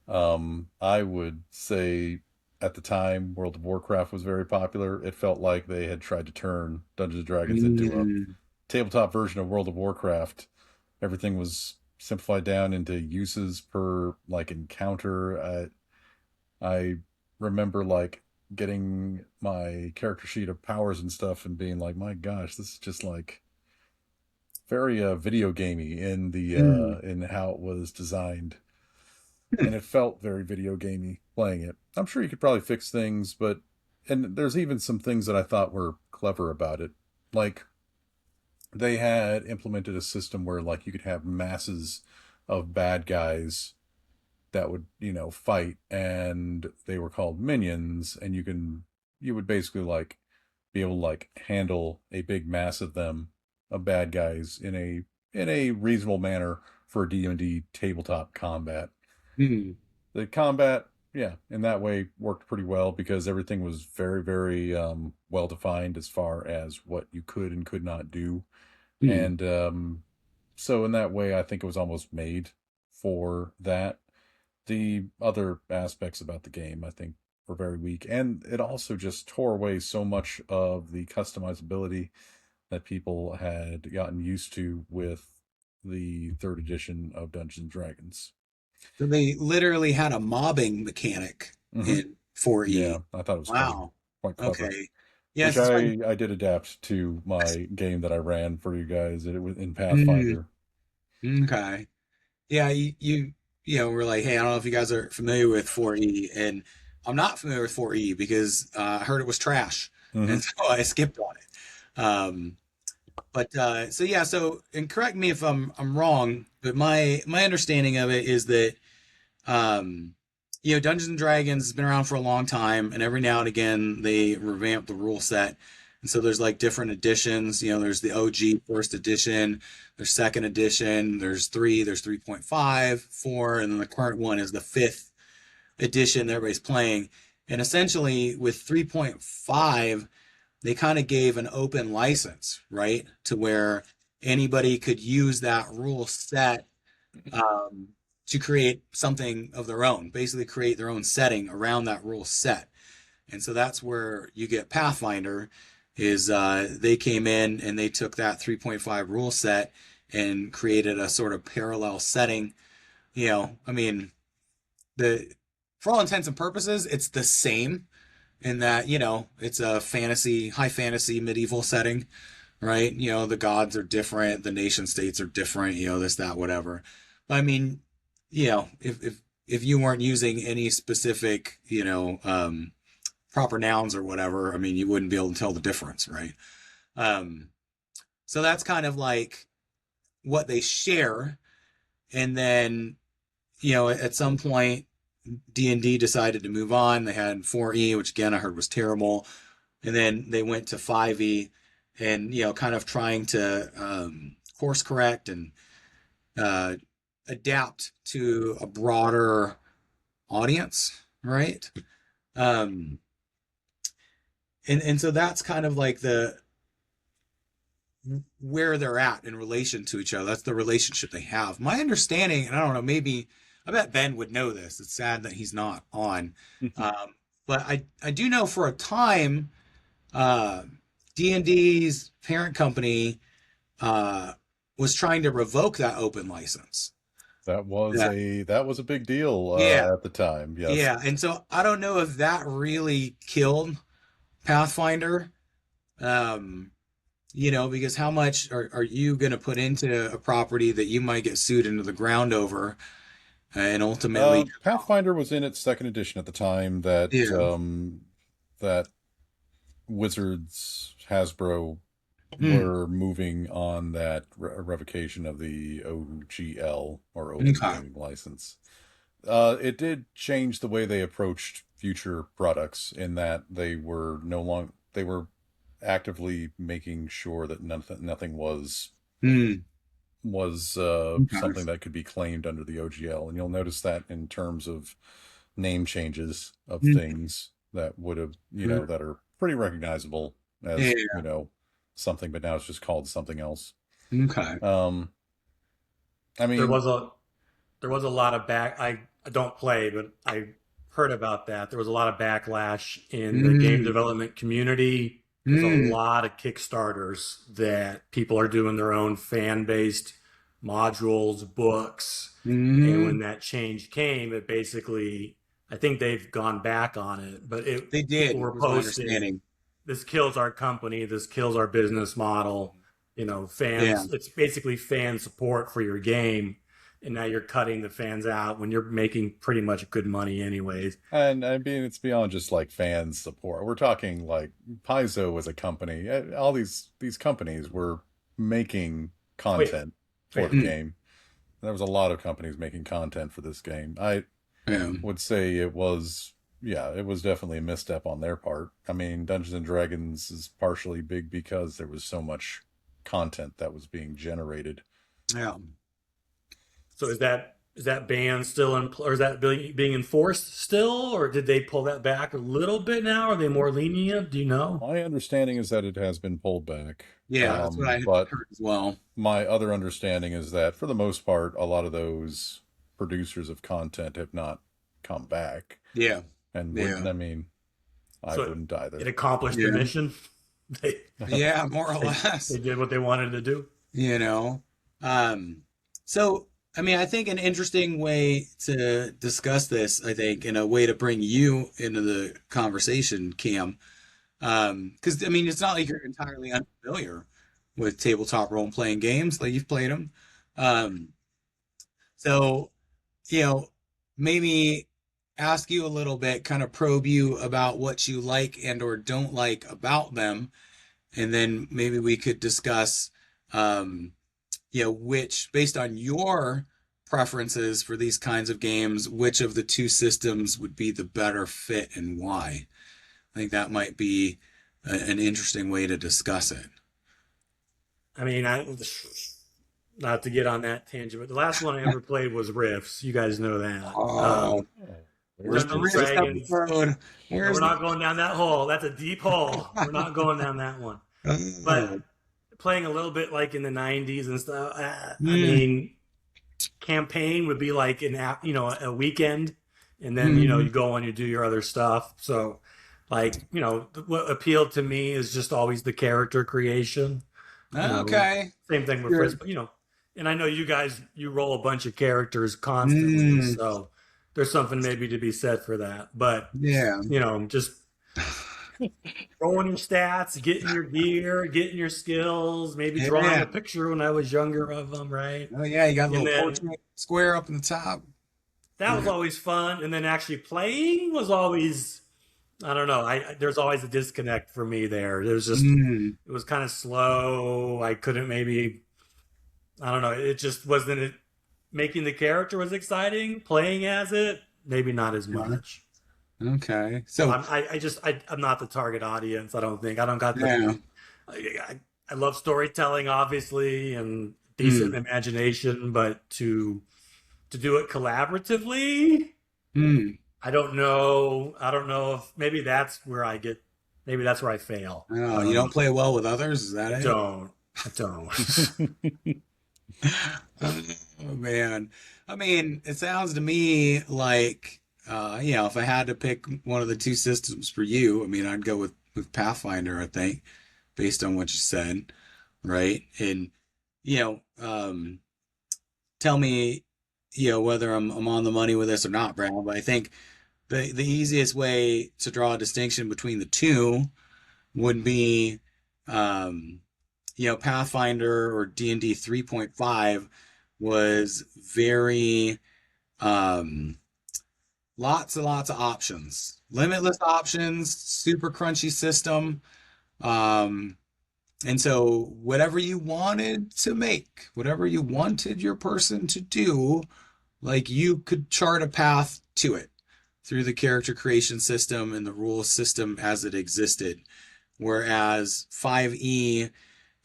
Speaker 3: I would say at the time, World of Warcraft was very popular. It felt like they had tried to turn Dungeons and Dragons into a
Speaker 2: Mm.
Speaker 3: tabletop version of World of Warcraft. Everything was simplified down into uses per like encounter. I remember like getting my character sheet of powers and stuff and being like, my gosh, this is just like very video gamey in the
Speaker 2: Mm.
Speaker 3: in how it was designed. And it felt very video gamey playing it. I'm sure you could probably fix things, but and there's even some things that I thought were clever about it. Like they had implemented a system where like you could have masses of bad guys that would, fight, and they were called minions, and you would basically like be able to like handle a big mass of them, of bad guys in a reasonable manner for D&D tabletop combat.
Speaker 2: Mm.
Speaker 3: The combat, yeah, in that way worked pretty well because everything was very, very well defined as far as what you could and could not do.
Speaker 2: Mm.
Speaker 3: And so in that way, I think it was almost made for that. The other aspects about the game, I think, were very weak. And it also just tore away so much of the customizability that people had gotten used to with the 3rd edition of Dungeons and Dragons.
Speaker 2: So they literally had a mobbing mechanic
Speaker 3: Hmm.
Speaker 2: in 4E.
Speaker 3: Yeah, I thought it was
Speaker 2: Wow.
Speaker 3: quite clever.
Speaker 2: Okay.
Speaker 3: Which
Speaker 2: Yes, it's funny.
Speaker 3: I did adapt to my game that I ran for you guys. It was in
Speaker 2: Mm.
Speaker 3: Pathfinder.
Speaker 2: Okay. Yeah, we're like, hey, I don't know if you guys are familiar with 4E, and I'm not familiar with 4E because I heard it was trash,
Speaker 3: Hmm.
Speaker 2: and so I skipped on it. But so yeah, so and correct me if I'm wrong, but my understanding of it is that um, Dungeons and Dragons has been around for a long time, and every now and again they revamp the rule set. And so there's like different editions. There's the OG first edition, there's second edition, there's three, there's 3.5, 4, and then the current one is the fifth edition that everybody's playing. And essentially with 3.5, they kind of gave an open license, right? To where anybody could use that rule set um, to create something of their own, basically create their own setting around that rule set. And so that's where you get Pathfinder is they came in and they took that 3.5 rule set and created a sort of parallel setting. I mean, the for all intents and purposes, it's the same in that, it's a high fantasy medieval setting, right? The gods are different, the nation states are different, this, that, whatever. But I mean, if you weren't using any specific, proper nouns or whatever, I mean, you wouldn't be able to tell the difference, right? Um, so that's kind of like what they share. And then, at some point, D&D decided to move on. They had 4E, which again I heard was terrible, and then they went to 5E, and kind of trying to course correct and uh, adapt to a broader audience, right? Um, and so that's kind of like the where they're at in relation to each other. That's the relationship they have. My understanding, and I don't know, maybe I bet Ben would know this. It's sad that he's not on, but I do know for a time, uh, D&D's parent company uh, was trying to revoke that open license. Yeah,
Speaker 3: That was a big deal
Speaker 2: yeah,
Speaker 3: at the time. Yes.
Speaker 2: yeah. And so I don't know if that really killed Pathfinder. Um, because how much are you going to put into a property that you might get sued into the ground over, and ultimately,
Speaker 3: Pathfinder was in its second edition at the time that
Speaker 2: yeah,
Speaker 3: that Wizards Hasbro
Speaker 2: mm,
Speaker 3: were moving on that revocation of the OGL or Open
Speaker 2: okay,
Speaker 3: Gaming License. It did change the way they approached future products in that they were no longer they were actively making sure that nothing
Speaker 2: mm,
Speaker 3: was
Speaker 2: okay,
Speaker 3: something that could be claimed under the OGL. And you'll notice that in terms of name changes of
Speaker 2: mm,
Speaker 3: things that would have,
Speaker 2: mm,
Speaker 3: that are pretty recognizable as,
Speaker 2: yeah,
Speaker 3: something, but now it's just called something else.
Speaker 2: okay,
Speaker 3: Um, I
Speaker 1: There
Speaker 3: mean,
Speaker 1: was a there was a lot of back. I don't play, but I heard about that. There was a lot of backlash in the game
Speaker 2: mm,
Speaker 1: development community. There's a
Speaker 2: mm,
Speaker 1: lot of Kickstarters that people are doing their own fan-based modules, books, and when
Speaker 2: mm.
Speaker 1: that change came, it basically, I think they've gone back on it, but it
Speaker 2: They
Speaker 1: people
Speaker 2: did,
Speaker 1: were
Speaker 2: was my
Speaker 1: posting,
Speaker 2: understanding.
Speaker 1: this kills our company, this kills our business model.
Speaker 2: Yeah,
Speaker 1: Fans, it's basically fan support for your game, and now you're cutting the fans out when you're making pretty much good money anyways.
Speaker 3: and I mean, it's beyond just like fan support. We're talking like Paizo was a company. All these companies were making
Speaker 1: Wait,
Speaker 3: content for
Speaker 1: wait.
Speaker 3: the
Speaker 2: mm,
Speaker 3: game. There was a lot of companies making content for this game. I
Speaker 2: yeah,
Speaker 3: would say it was, yeah, it was definitely a misstep on their part. I mean, Dungeons and Dragons is partially big because there was so much content that was being generated.
Speaker 2: yeah.
Speaker 1: So is that ban still in, or is that being enforced still, or did they pull that back a little bit now? Are they more lenient? Do you know?
Speaker 3: My understanding is that it has been pulled back.
Speaker 2: Yeah, that's what I had
Speaker 3: But
Speaker 2: heard as well.
Speaker 3: my other understanding is that for the most part, a lot of those producers of content have not come back
Speaker 2: Yeah,
Speaker 3: and wouldn't,
Speaker 2: yeah,
Speaker 3: I mean, I
Speaker 1: So
Speaker 3: wouldn't
Speaker 1: it
Speaker 3: either.
Speaker 1: accomplished the
Speaker 2: yeah,
Speaker 1: mission. They
Speaker 2: yeah, more or
Speaker 1: they
Speaker 2: less.
Speaker 1: did what they wanted to do.
Speaker 2: you know. Um, so I mean, I think an interesting way to discuss this, I think, and a way to bring you into the conversation, Cam, because I mean, it's not like you're entirely unfamiliar with tabletop role-playing games, like you've played them. Um, so you know, maybe ask you a little bit, kind of probe you about what you like and or don't like about them, and then maybe we could discuss, um, which, based on your preferences for these kinds of games, which of the two systems would be the better fit and why. I think that might be an interesting way to discuss it.
Speaker 1: I mean, not to get on that tangent, but the last one I ever played was Rifts. You guys know that.
Speaker 2: Oh, where's
Speaker 3: There's
Speaker 2: the
Speaker 1: Dungeons
Speaker 2: Rift
Speaker 1: Dragons.
Speaker 2: episode?
Speaker 1: No,
Speaker 2: Where's
Speaker 1: we're
Speaker 2: the?
Speaker 1: not going down that hole. That's a deep hole. We're not going down that one. But playing a little bit like in the '90s and stuff. I
Speaker 2: Mm,
Speaker 1: mean, campaign would be like a weekend, and then you
Speaker 2: mm,
Speaker 1: go and you do your other stuff. So, like what appealed to me is just always the character creation. You know,
Speaker 2: okay.
Speaker 1: same thing with Fritz,
Speaker 2: You're,
Speaker 1: but and I know you guys you roll a bunch of characters constantly,
Speaker 2: mm,
Speaker 1: so there's something maybe to be said for that. But
Speaker 2: yeah.
Speaker 1: just rolling your stats, getting your gear, getting your skills, maybe drawing
Speaker 2: Yeah.
Speaker 1: a picture when I was younger of them, right?
Speaker 2: Oh yeah, you got a
Speaker 1: And
Speaker 2: little
Speaker 1: then
Speaker 2: portrait square up in the top.
Speaker 1: that was
Speaker 2: Yeah.
Speaker 1: always fun. And then actually playing was always, I don't know. There's always a disconnect for me there.
Speaker 2: Mm,
Speaker 1: It was kind of slow. I couldn't maybe, I don't know. It just wasn't it. Making the character was exciting. Playing as it, maybe not as
Speaker 2: yeah.
Speaker 1: much.
Speaker 2: Okay.
Speaker 1: So
Speaker 2: So
Speaker 1: I'm not the target audience. I don't think I don't got the.
Speaker 2: yeah.
Speaker 1: I love storytelling, obviously, and decent
Speaker 2: Mm,
Speaker 1: imagination, but to do it collaboratively,
Speaker 2: mm.
Speaker 1: I don't know. I don't know if maybe that's where I get. Maybe that's where I fail. I
Speaker 2: Oh, you
Speaker 1: don't
Speaker 2: don't
Speaker 1: know.
Speaker 2: play well with others, is that
Speaker 1: I
Speaker 2: it?
Speaker 1: don't. I don't.
Speaker 2: Oh man. I mean, it sounds to me like if I had to pick one of the two systems for you, I mean, I'd go with Pathfinder, I think. based on what you said, right? And you know, tell me, whether I'm on the money with this or not, Brown. But I think the easiest way to draw a distinction between the two would be, um, Pathfinder or D&D 3.5 was very, um, lots and lots of options, limitless options, super crunchy system. Um, and so whatever you wanted to make, whatever you wanted your person to do, like you could chart a path to it through the character creation system and the rules system as it existed. Whereas 5e,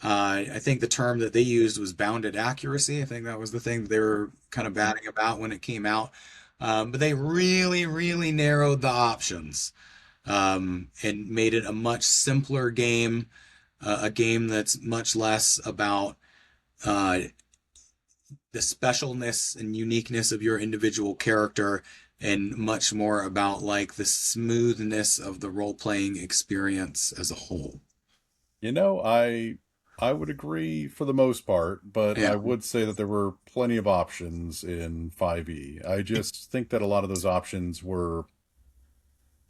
Speaker 2: I think the term that they used was bounded accuracy. I think that was the thing that they were kind of batting about when it came out. But they really, really narrowed the options, and made it a much simpler game, a game that's much less about uh, the specialness and uniqueness of your individual character and much more about like the smoothness of the role-playing experience as a whole.
Speaker 3: You know, I would agree for the most part, but
Speaker 2: Yeah.
Speaker 3: I would say that there were plenty of options in 5e. I just think that a lot of those options were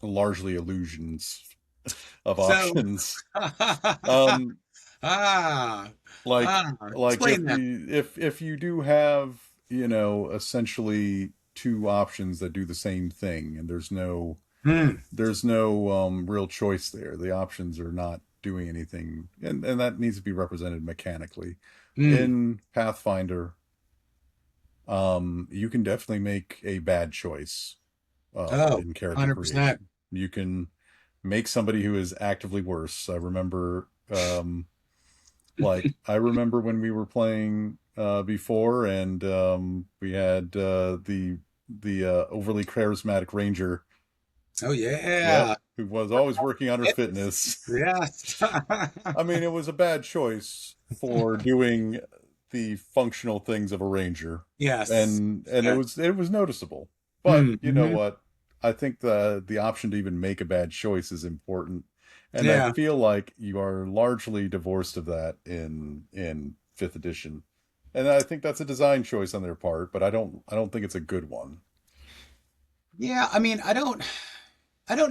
Speaker 3: largely illusions of
Speaker 2: So,
Speaker 3: options. Um,
Speaker 2: ah,
Speaker 3: like like
Speaker 2: explain that.
Speaker 3: if you do have, essentially two options that do the same thing, and
Speaker 2: Hmm.
Speaker 3: there's no real choice there. The options are not doing anything, and that needs to be represented mechanically.
Speaker 2: Hmm.
Speaker 3: In Pathfinder, you can definitely make a bad choice
Speaker 2: Oh,
Speaker 3: in character
Speaker 2: 100%.
Speaker 3: creation. You can make somebody who is actively worse. I remember when we were playing before, and we had the overly charismatic ranger.
Speaker 2: Oh,
Speaker 3: Yep,
Speaker 2: yeah.
Speaker 3: who was always working on her
Speaker 2: Yes.
Speaker 3: fitness.
Speaker 2: Yes.
Speaker 3: I mean, it was a bad choice for doing the functional things of a ranger,
Speaker 2: Yes.
Speaker 3: and
Speaker 2: Yes.
Speaker 3: it was noticeable. But you know
Speaker 2: Mm-hmm.
Speaker 3: what? I think the option to even make a bad choice is important, and I
Speaker 2: Yeah.
Speaker 3: feel like you are largely divorced of that in fifth edition, and I think that's a design choice on their part. But I don't think it's a good one.
Speaker 2: Yeah. I mean, I don't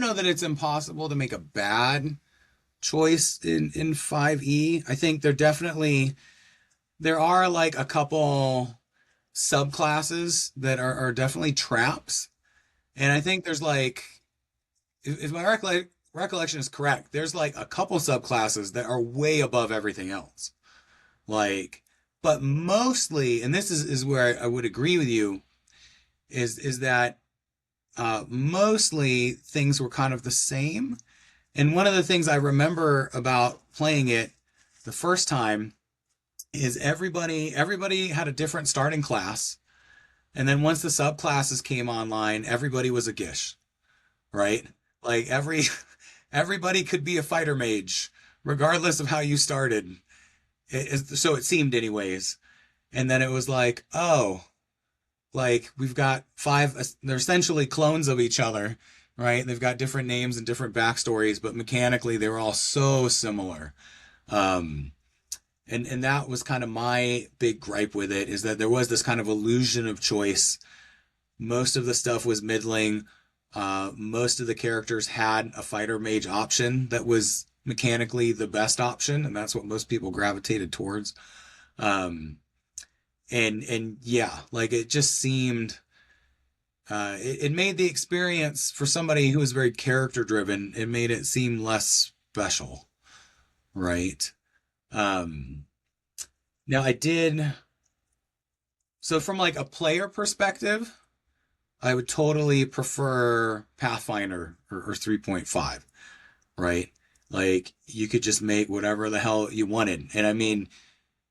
Speaker 2: know that it's impossible to make a bad choice in 5e. I think there are like a couple subclasses that are definitely traps. And I think there's like, if my recollection is correct, there's like a couple subclasses that are way above everything else. Like, but mostly, and this is where I would agree with you, is that mostly things were kind of the same. And one of the things I remember about playing it the first time is everybody had a different starting class. And then once the subclasses came online, everybody was a Gish, right? Like everybody could be a fighter mage, regardless of how you started. So it seemed anyways. And then it was like, oh, like we've got five, they're essentially clones of each other, right? They've got different names and different backstories, but mechanically they were all so similar. Um, and that was kind of my big gripe with it, is that there was this kind of illusion of choice. Most of the stuff was middling. Most of the characters had a fighter mage option that was mechanically the best option, and that's what most people gravitated towards. Um, and yeah, like it just seemed, it made the experience for somebody who was very character driven, it made it seem less special, right? Um, Now I did, so from like a player perspective, I would totally prefer Pathfinder or 3.5, right? Like you could just make whatever the hell you wanted. And I mean,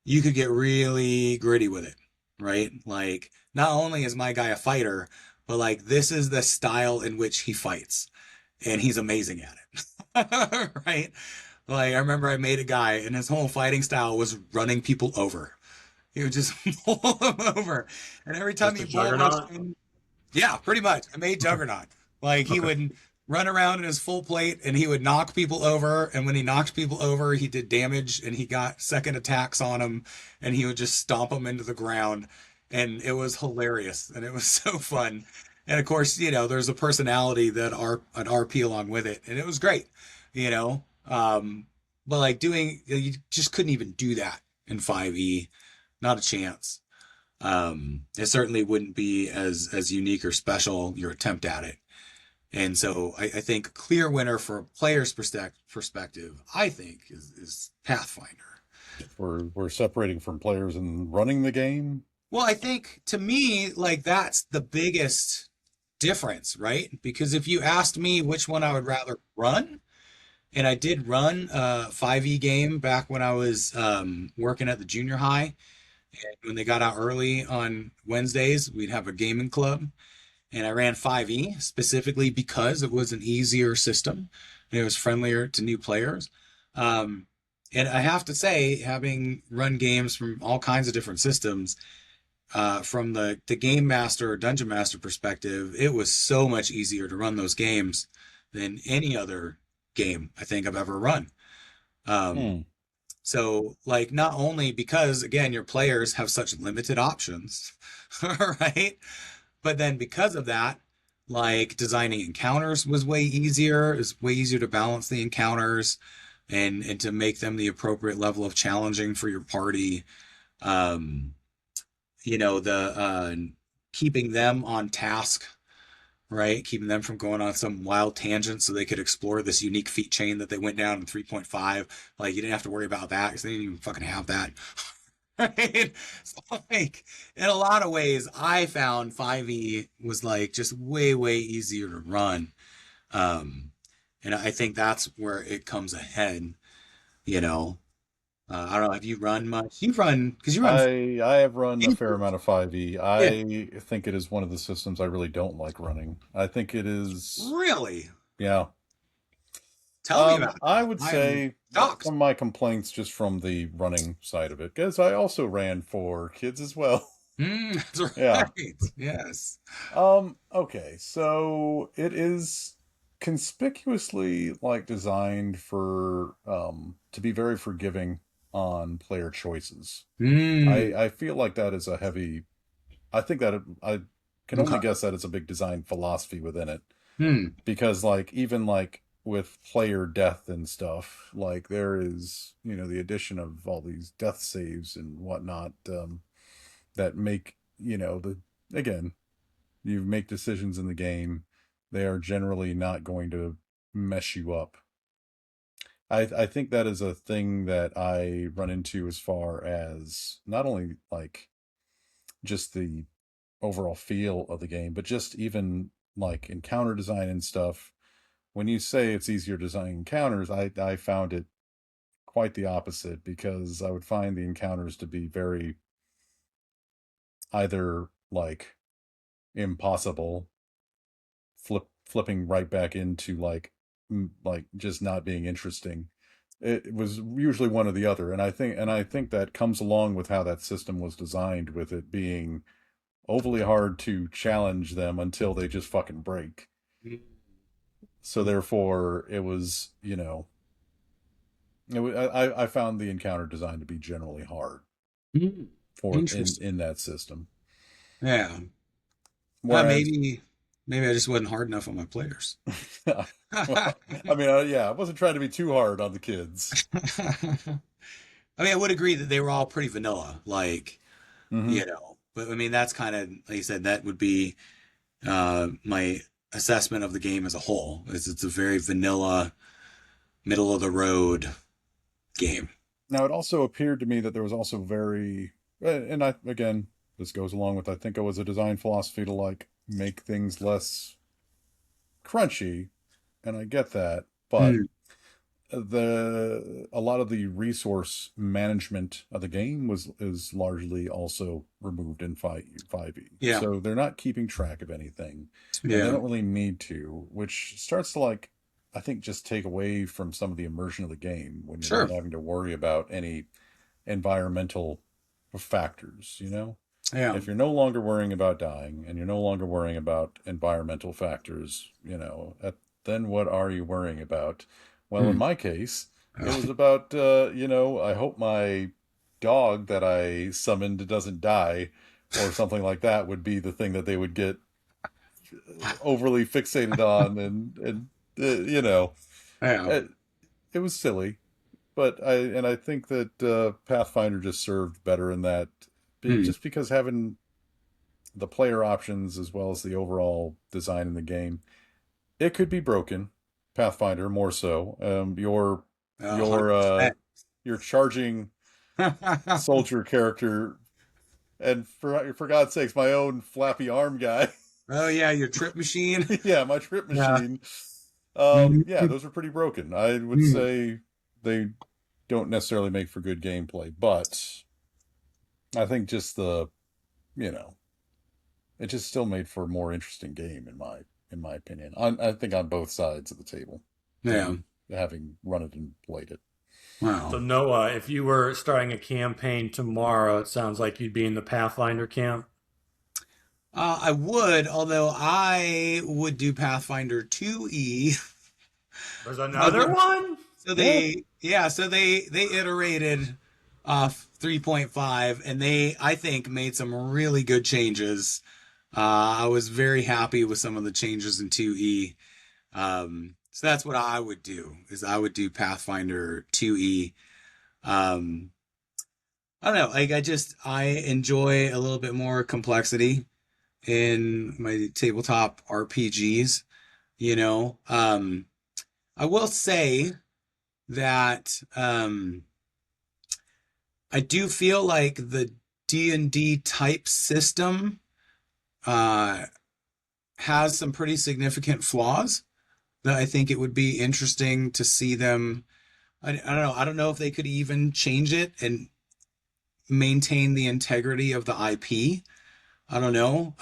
Speaker 2: you could get really gritty with it, right? Like not only is my guy a fighter, but like this is the style in which he fights, and he's amazing at it. Right? Like I remember I made a guy and his whole fighting style was running people over. He would just pull them over. And every time
Speaker 1: Just
Speaker 2: he
Speaker 1: a
Speaker 2: bull rushed
Speaker 1: juggernaut.
Speaker 2: them, yeah, pretty much. I made Juggernaut. Like he
Speaker 1: Okay.
Speaker 2: would run around in his full plate, and he would knock people over. And when he knocked people over, he did damage, and he got second attacks on them, and he would just stomp them into the ground. And it was hilarious, and it was so fun. And of course, there's a personality that an RP along with it, and it was great, you know. But like you just couldn't even do that in 5e, not a chance. It certainly wouldn't be as unique or special your attempt at it. And so I think a clear winner for a player's perspective, I think, is Pathfinder.
Speaker 3: We're separating from players and running the game.
Speaker 2: Well, I think to me, like that's the biggest difference, right? Because if you asked me which one I would rather run, and I did run a 5e game back when I was working at the junior high, and when they got out early on Wednesdays, we'd have a gaming club. And I ran 5e specifically because it was an easier system and it was friendlier to new players. And I have to say, having run games from all kinds of different systems, from the game master or dungeon master perspective, it was so much easier to run those games than any other game I think I've ever run.
Speaker 3: Hmm.
Speaker 2: So, like, not only because, again, your players have such limited options, right? But then because of that, like designing encounters was way easier. It's way easier to balance the encounters and to make them the appropriate level of challenging for your party. Um, the keeping them on task, right? Keeping them from going on some wild tangent so they could explore this unique feat chain that they went down in 3.5. Like you didn't have to worry about that because they didn't even fucking have that. Right? So like in a lot of ways, I found 5e was like just way, way easier to run. Um, and I think that's where it comes ahead, you know. I don't know, have you run much? You've run because you run.
Speaker 3: I have run a fair amount of 5e.
Speaker 2: Yeah,
Speaker 3: I think it is one of the systems I really don't like running. I think it is,
Speaker 2: really?
Speaker 3: yeah.
Speaker 2: Tell me about
Speaker 3: I
Speaker 2: that.
Speaker 3: would
Speaker 2: I'm
Speaker 3: say
Speaker 2: shocked.
Speaker 3: some of my complaints just from the running side of it, because I also ran for kids as well.
Speaker 2: That's
Speaker 3: Yeah.
Speaker 2: right. Yes.
Speaker 3: Okay, so it is conspicuously like designed for to be very forgiving on player choices.
Speaker 2: Mm,
Speaker 3: I feel like that is a heavy. I think that I can only
Speaker 2: okay.
Speaker 3: guess that it's a big design philosophy within it,
Speaker 2: Hmm.
Speaker 3: because like even like with player death and stuff, like there is, the addition of all these death saves and whatnot, that make, the again, you make decisions in the game, they are generally not going to mess you up. I think that is a thing that I run into as far as not only like just the overall feel of the game, but just even like encounter design and stuff. When you say it's easier to design encounters, I found it quite the opposite, because I would find the encounters to be very either like impossible, flipping right back into like just not being interesting. It was usually one or the other, and I think that comes along with how that system was designed, with it being overly hard to challenge them until they just fucking break. So therefore, it was, I found the encounter design to be generally hard
Speaker 2: Mm,
Speaker 3: for
Speaker 2: interesting.
Speaker 3: in that system.
Speaker 2: Yeah.
Speaker 3: Whereas,
Speaker 2: Maybe I just wasn't hard enough on my players.
Speaker 3: well, I mean, yeah, I wasn't trying to be too hard on the kids.
Speaker 2: I mean, I would agree that they were all pretty vanilla, like,
Speaker 3: Hmm.
Speaker 2: but I mean, that's kind of, like you said, that would be my assessment of the game as a whole. Is it's a very vanilla, middle of the road game.
Speaker 3: Now, it also appeared to me that there was also very, and I again, this goes along with, I think it was a design philosophy to like make things less crunchy, and I get that, but
Speaker 2: Hmm.
Speaker 3: the a lot of the resource management of the game was is largely also removed in 5e.
Speaker 2: Yeah,
Speaker 3: So they're not keeping track of anything, and they
Speaker 2: yeah,
Speaker 3: don't really need to, which starts to like, I think, just take away from some of the immersion of the game when you're
Speaker 2: sure.
Speaker 3: not having to worry about any environmental factors,
Speaker 2: Yeah,
Speaker 3: if you're no longer worrying about dying and you're no longer worrying about environmental factors, then what are you worrying about? Well, in
Speaker 2: Hmm.
Speaker 3: my case, it was about, I hope my dog that I summoned doesn't die, or something like that would be the thing that they would get overly fixated on, and
Speaker 2: Yeah.
Speaker 3: it, it was silly, but I think that Pathfinder just served better in that,
Speaker 2: Hmm.
Speaker 3: just because having the player options as well as the overall design in the game, it could be broken. Pathfinder more so. Your
Speaker 2: 100%.
Speaker 3: your charging soldier character, and for God's sakes, my own flappy arm guy.
Speaker 2: Oh yeah, your trip machine.
Speaker 3: Yeah, my trip
Speaker 2: Yeah.
Speaker 3: machine. Yeah,
Speaker 2: Mhm.
Speaker 3: those are pretty broken. I would
Speaker 2: Mhm.
Speaker 3: say they don't necessarily make for good gameplay, but I think just you know, it just still made for a more interesting game in my opinion. I think on both sides of the table,
Speaker 2: Yeah.
Speaker 3: having run it and played it.
Speaker 1: So
Speaker 2: Wow.
Speaker 1: Noah, if you were starting a campaign tomorrow, it sounds like you'd be in the Pathfinder camp.
Speaker 2: I would, although I would do Pathfinder 2E.
Speaker 1: There's
Speaker 2: Uh,
Speaker 1: another
Speaker 2: the-
Speaker 1: one?
Speaker 2: so
Speaker 3: Yeah,
Speaker 2: they iterated 3.5, and they, I think, made some really good changes. I was very happy with some of the changes in 2E. So that's what I would do, is I would do Pathfinder 2E. Um, I don't know, like I enjoy a little bit more complexity in my tabletop RPGs, you know. I will say that I do feel like the D&D type system uh has some pretty significant flaws that I think it would be interesting to see them. I don't know. I don't know if they could even change it and maintain the integrity of the IP. I don't know.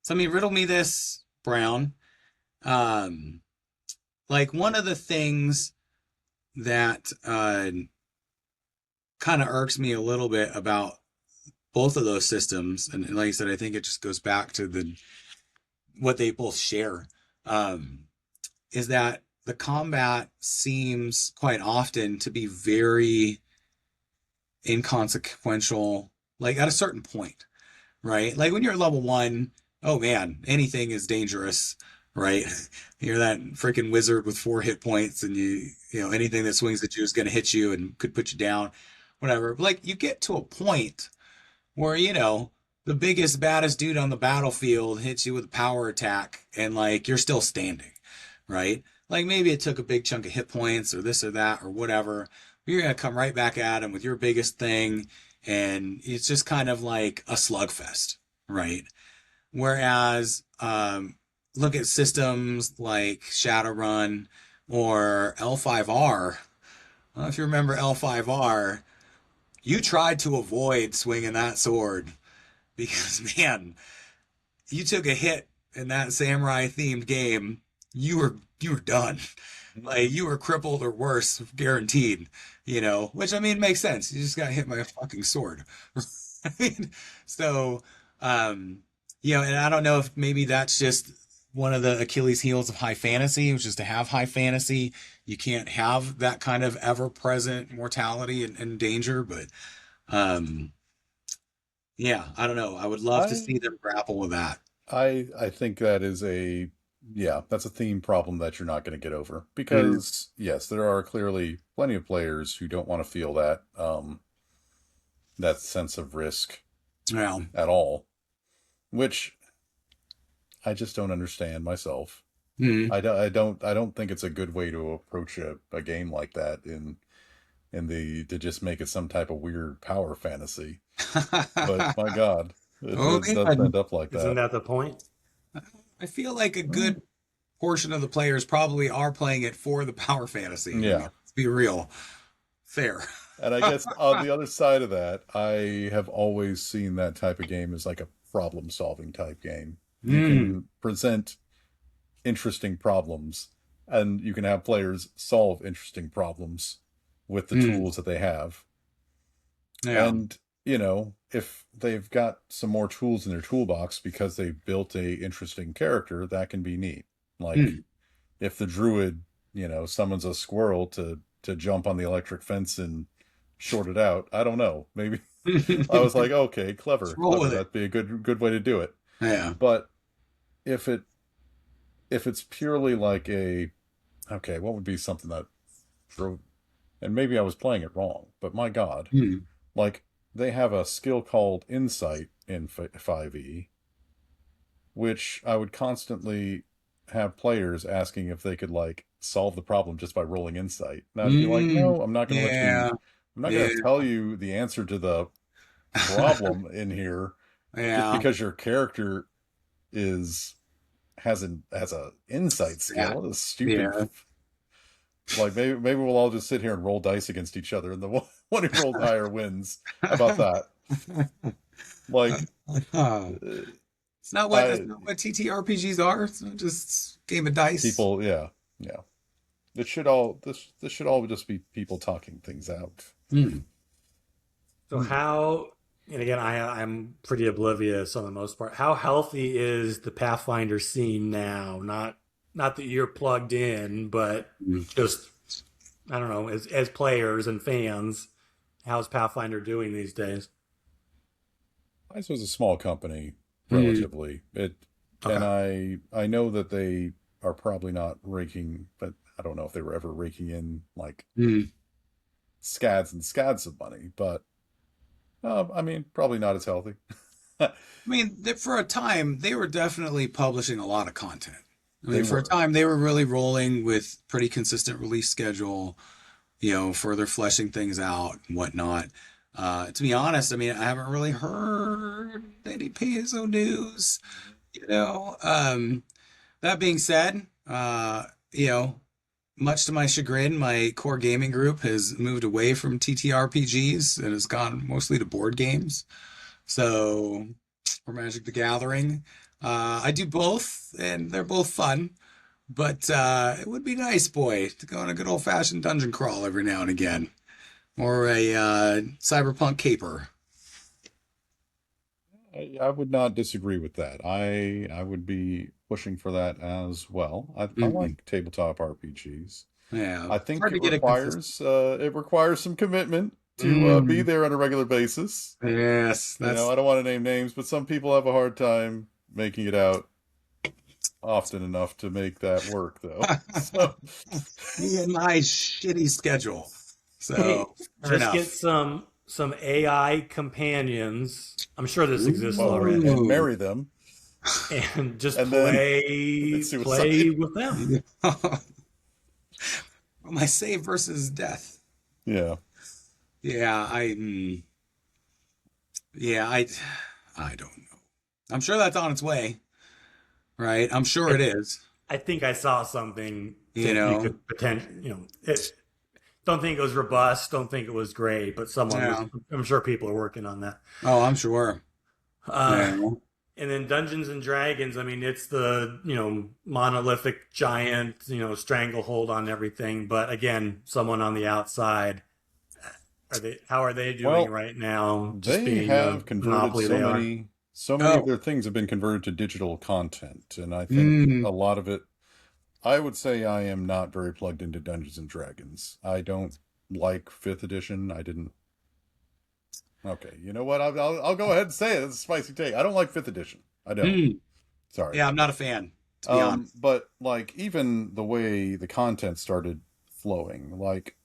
Speaker 2: So I mean, riddle me this, Brown. Um, like one of the things that kind of irks me a little bit about both of those systems, and like I said, I think it just goes back to the what they both share, um, is that the combat seems quite often to be very inconsequential, like at a certain point, right? Like when you're at level one, oh man, anything is dangerous, right? You're that freaking wizard with 4 hit points, and anything that swings at you is going to hit you and could put you down, whatever. But like you get to a point where the biggest, baddest dude on the battlefield hits you with a power attack, and like you're still standing, right? Like maybe it took a big chunk of hit points or this or that or whatever. But you're gonna come right back at him with your biggest thing, and it's just kind of like a slugfest, right? Whereas, look at systems like Shadowrun or L5R. I don't know if you remember L5R. You tried to avoid swinging that sword because, man, you took a hit in that samurai themed game, you were done. Like you were crippled or worse, guaranteed. Which I mean makes sense. You just got hit by a fucking sword. Right? So, um, and I don't know if maybe that's just one of the Achilles heels of high fantasy, which is to have high fantasy. You can't have that kind of ever present mortality and danger, but um, yeah, I don't know. I would love to
Speaker 3: I
Speaker 2: see them grapple with that.
Speaker 3: I think that is that's a theme problem that you're not going to get over,
Speaker 2: Mm,
Speaker 3: because yes, there are clearly plenty of players who don't want to feel that sense of risk
Speaker 2: well,
Speaker 3: at all, which I just don't understand myself.
Speaker 2: mm.
Speaker 3: I don't think it's a good way to approach a game like that, to just make it some type of weird power fantasy. But my God,
Speaker 2: Oh
Speaker 3: it doesn't
Speaker 2: man,
Speaker 3: end up like
Speaker 1: Isn't
Speaker 3: that.
Speaker 1: that the point?
Speaker 2: I feel like a
Speaker 3: Mm,
Speaker 2: good portion of the players probably are playing it for the power fantasy. I mean,
Speaker 3: yeah.
Speaker 2: let's be real. Fair.
Speaker 3: And I guess on the other side of that, I have always seen that type of game as like a problem solving type game. You
Speaker 2: Mm,
Speaker 3: can present interesting problems, and you can have players solve interesting problems with the
Speaker 2: mm,
Speaker 3: tools that they have.
Speaker 2: yeah.
Speaker 3: And, if they've got some more tools in their toolbox because they built a interesting character, that can be neat. Like,
Speaker 2: Mm,
Speaker 3: if the druid, summons a squirrel to jump on the electric fence and short it out. I don't know. Maybe I was like, okay,
Speaker 2: Let's
Speaker 3: clever,
Speaker 2: roll
Speaker 3: clever.
Speaker 2: with it.
Speaker 3: That'd be a good way to do it.
Speaker 2: Yeah.
Speaker 3: But if it's purely like what would be something that drove, and maybe I was playing it wrong, but my God,
Speaker 2: Hmm.
Speaker 3: like they have a skill called Insight in 5e, which I would constantly have players asking if they could like solve the problem just by rolling Insight. And I'd be like,
Speaker 2: Mm.
Speaker 3: no, I'm not going to let you.
Speaker 2: Yeah.
Speaker 3: I'm not
Speaker 2: Yeah.
Speaker 3: going to tell you the answer to the problem in here just
Speaker 2: Yeah.
Speaker 3: because your character is has a insight
Speaker 2: Yeah.
Speaker 3: skill. It's stupid.
Speaker 2: Yeah.
Speaker 3: Like maybe we'll all just sit here and roll dice against each other, and the one who rolls higher wins. How about that? Like,
Speaker 2: It's not what TTRPGs are. It's not just game of dice.
Speaker 3: people, yeah. This should all just be people talking things out.
Speaker 2: Hmm.
Speaker 1: So how, and again, I'm pretty oblivious on the most part. How healthy is the Pathfinder scene now? Not that you're plugged in, but just, I don't know, as players and fans, how's Pathfinder doing these days?
Speaker 3: This was a small company,
Speaker 2: Hmm.
Speaker 3: relatively. And
Speaker 1: Okay.
Speaker 3: I know that they are probably not raking, but I don't know if they were ever raking in like
Speaker 2: Hmm.
Speaker 3: scads and scads of money, but I mean, probably not as healthy.
Speaker 2: I mean, for a time, they were definitely publishing a lot of content. I
Speaker 3: They
Speaker 2: mean, for a
Speaker 3: were.
Speaker 2: time, they were really rolling with pretty consistent release schedule, further fleshing things out and whatnot. To be honest, I mean, I haven't really heard any peso news, you know. That being said, much to my chagrin, my core gaming group has moved away from TTRPGs and has gone mostly to board games. So, for Magic the Gathering, I do both, and they're both fun. But it would be nice, boy, to go on a good old-fashioned dungeon crawl every now and again, or a cyberpunk caper.
Speaker 3: I would not disagree with that. I would be pushing for that as well. I
Speaker 2: Mhm.
Speaker 3: like tabletop RPGs.
Speaker 2: Yeah,
Speaker 3: I
Speaker 2: it's
Speaker 3: think
Speaker 2: hard to get a consistent.
Speaker 3: it requires some commitment to be
Speaker 2: Mm,
Speaker 3: there on a regular basis.
Speaker 2: yes,
Speaker 3: I don't want to name names, but some people have a hard time making it out often enough to make that work, though. So,
Speaker 2: me and my shitty schedule.
Speaker 1: Hey,
Speaker 2: So, fair
Speaker 1: just get
Speaker 2: enough.
Speaker 1: some AI companions. I'm sure this exists
Speaker 3: well,
Speaker 1: already,
Speaker 3: and
Speaker 2: Ooh.
Speaker 3: marry them,
Speaker 1: and just
Speaker 3: and then commit
Speaker 1: play
Speaker 3: suicide.
Speaker 1: with them.
Speaker 2: My save versus death.
Speaker 3: Yeah.
Speaker 2: Yeah, yeah, I don't know. I'm sure that's on its way, right? I'm sure
Speaker 1: I,
Speaker 2: it is.
Speaker 1: I think I saw something.
Speaker 2: You
Speaker 1: Think you
Speaker 2: know,
Speaker 1: could potentially, don't think it was robust. Don't think it was great, but someone was.
Speaker 2: yeah.
Speaker 1: I'm sure people are working on that.
Speaker 2: Oh, I'm sure.
Speaker 1: Uh,
Speaker 2: Yeah.
Speaker 1: and then Dungeons and Dragons. I mean, it's the monolithic giant stranglehold on everything. But again, someone on the outside. How are they doing
Speaker 3: Well,
Speaker 1: right now? Just
Speaker 3: they
Speaker 1: being the
Speaker 3: have converted
Speaker 1: monopoly they are.
Speaker 3: so many of
Speaker 2: Oh.
Speaker 3: their things have been converted to digital content, and I think
Speaker 2: Mm.
Speaker 3: a lot of it. I would say I am not very plugged into Dungeons and Dragons. I don't like Fifth Edition. I didn't. Okay, you know what? I'll go ahead and say it. It's a spicy take. I don't like Fifth Edition. I don't.
Speaker 2: Mm.
Speaker 3: Sorry.
Speaker 2: Yeah, I'm not a fan, to be honest.
Speaker 3: But like even the way the content started flowing, like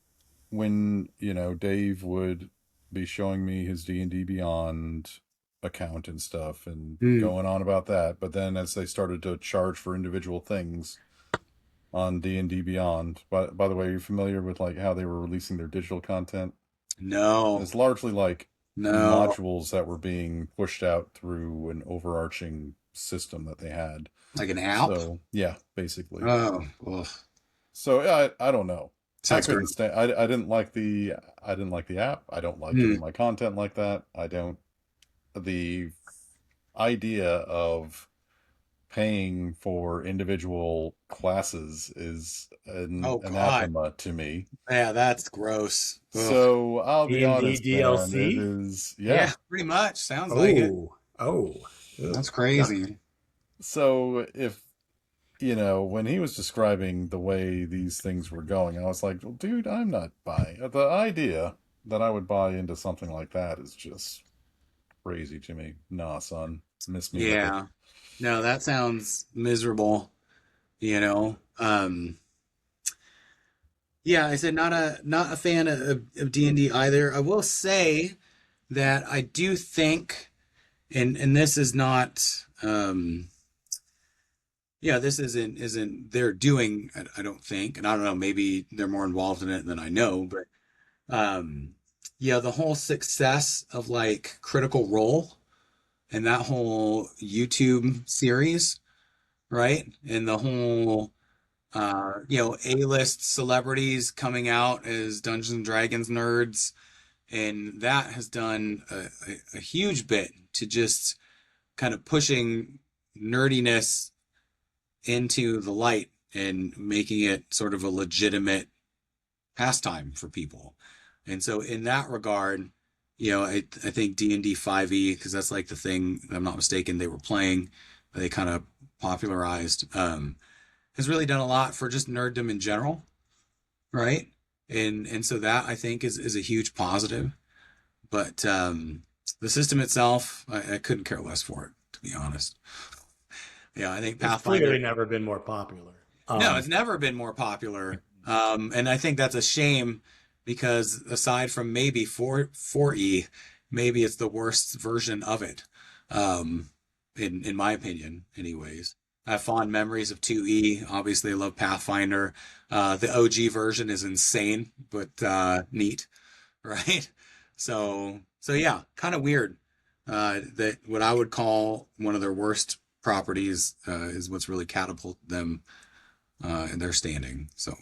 Speaker 3: when Dave would be showing me his D&D Beyond account and stuff and
Speaker 2: Mm.
Speaker 3: going on about that, but then as they started to charge for individual things on D&D Beyond, by the way, are you familiar with like how they were releasing their digital content?
Speaker 2: No,
Speaker 3: It's largely like
Speaker 2: no,
Speaker 3: modules that were being pushed out through an overarching system that they had.
Speaker 2: like an app.
Speaker 3: So yeah, basically.
Speaker 2: Oh, ugh.
Speaker 3: So yeah, I don't know. I
Speaker 2: Sounds
Speaker 3: couldn't
Speaker 2: great.
Speaker 3: stand. I didn't like the app. I don't like
Speaker 2: Mm.
Speaker 3: getting my content like that. I don't. The idea of paying for individual classes is an
Speaker 2: Oh God,
Speaker 3: anathema to me.
Speaker 2: yeah, that's gross. Ugh.
Speaker 3: So I'll be
Speaker 1: D&D
Speaker 3: honest, man. It
Speaker 1: DLC.
Speaker 3: is,
Speaker 2: Yeah,
Speaker 3: yeah.
Speaker 2: pretty much. Sounds like it.
Speaker 1: Oh, oh,
Speaker 2: That's
Speaker 1: yeah.
Speaker 2: crazy.
Speaker 3: So if when he was describing the way these things were going, I was like, well, dude, I'm not buying. The idea that I would buy into something like that is just crazy to me. Nah, son, miss me with it.
Speaker 2: Yeah. No, that sounds miserable, you know. Yeah, I said not a fan of D&D either. I will say that I do think, and this is not yeah, this isn't their doing, I don't think. And I don't know, maybe they're more involved in it than I know, but um yeah, the whole success of like Critical Role and that whole YouTube series, right? And the whole A-list celebrities coming out as Dungeons and Dragons nerds, and that has done a huge bit to just kind of pushing nerdiness into the light and making it sort of a legitimate pastime for people. And so in that regard, I think D&D 5e, because that's like the thing, if I'm not mistaken, they were playing, they kind of popularized, has really done a lot for just nerddom in general, right? And so that I think is a huge positive. But the system itself, I couldn't care less for it, to be honest. Yeah, I think
Speaker 1: It's clearly
Speaker 2: Pathfinder.
Speaker 1: never been more popular.
Speaker 2: No, it's never been more popular. And I think that's a shame because aside from maybe 4E, maybe it's the worst version of it. In my opinion, anyways. I have fond memories of 2E. Obviously, I love Pathfinder. The OG version is insane, but neat, right? So yeah, kind of weird that what I would call one of their worst properties is what's really catapulted them in their standing. So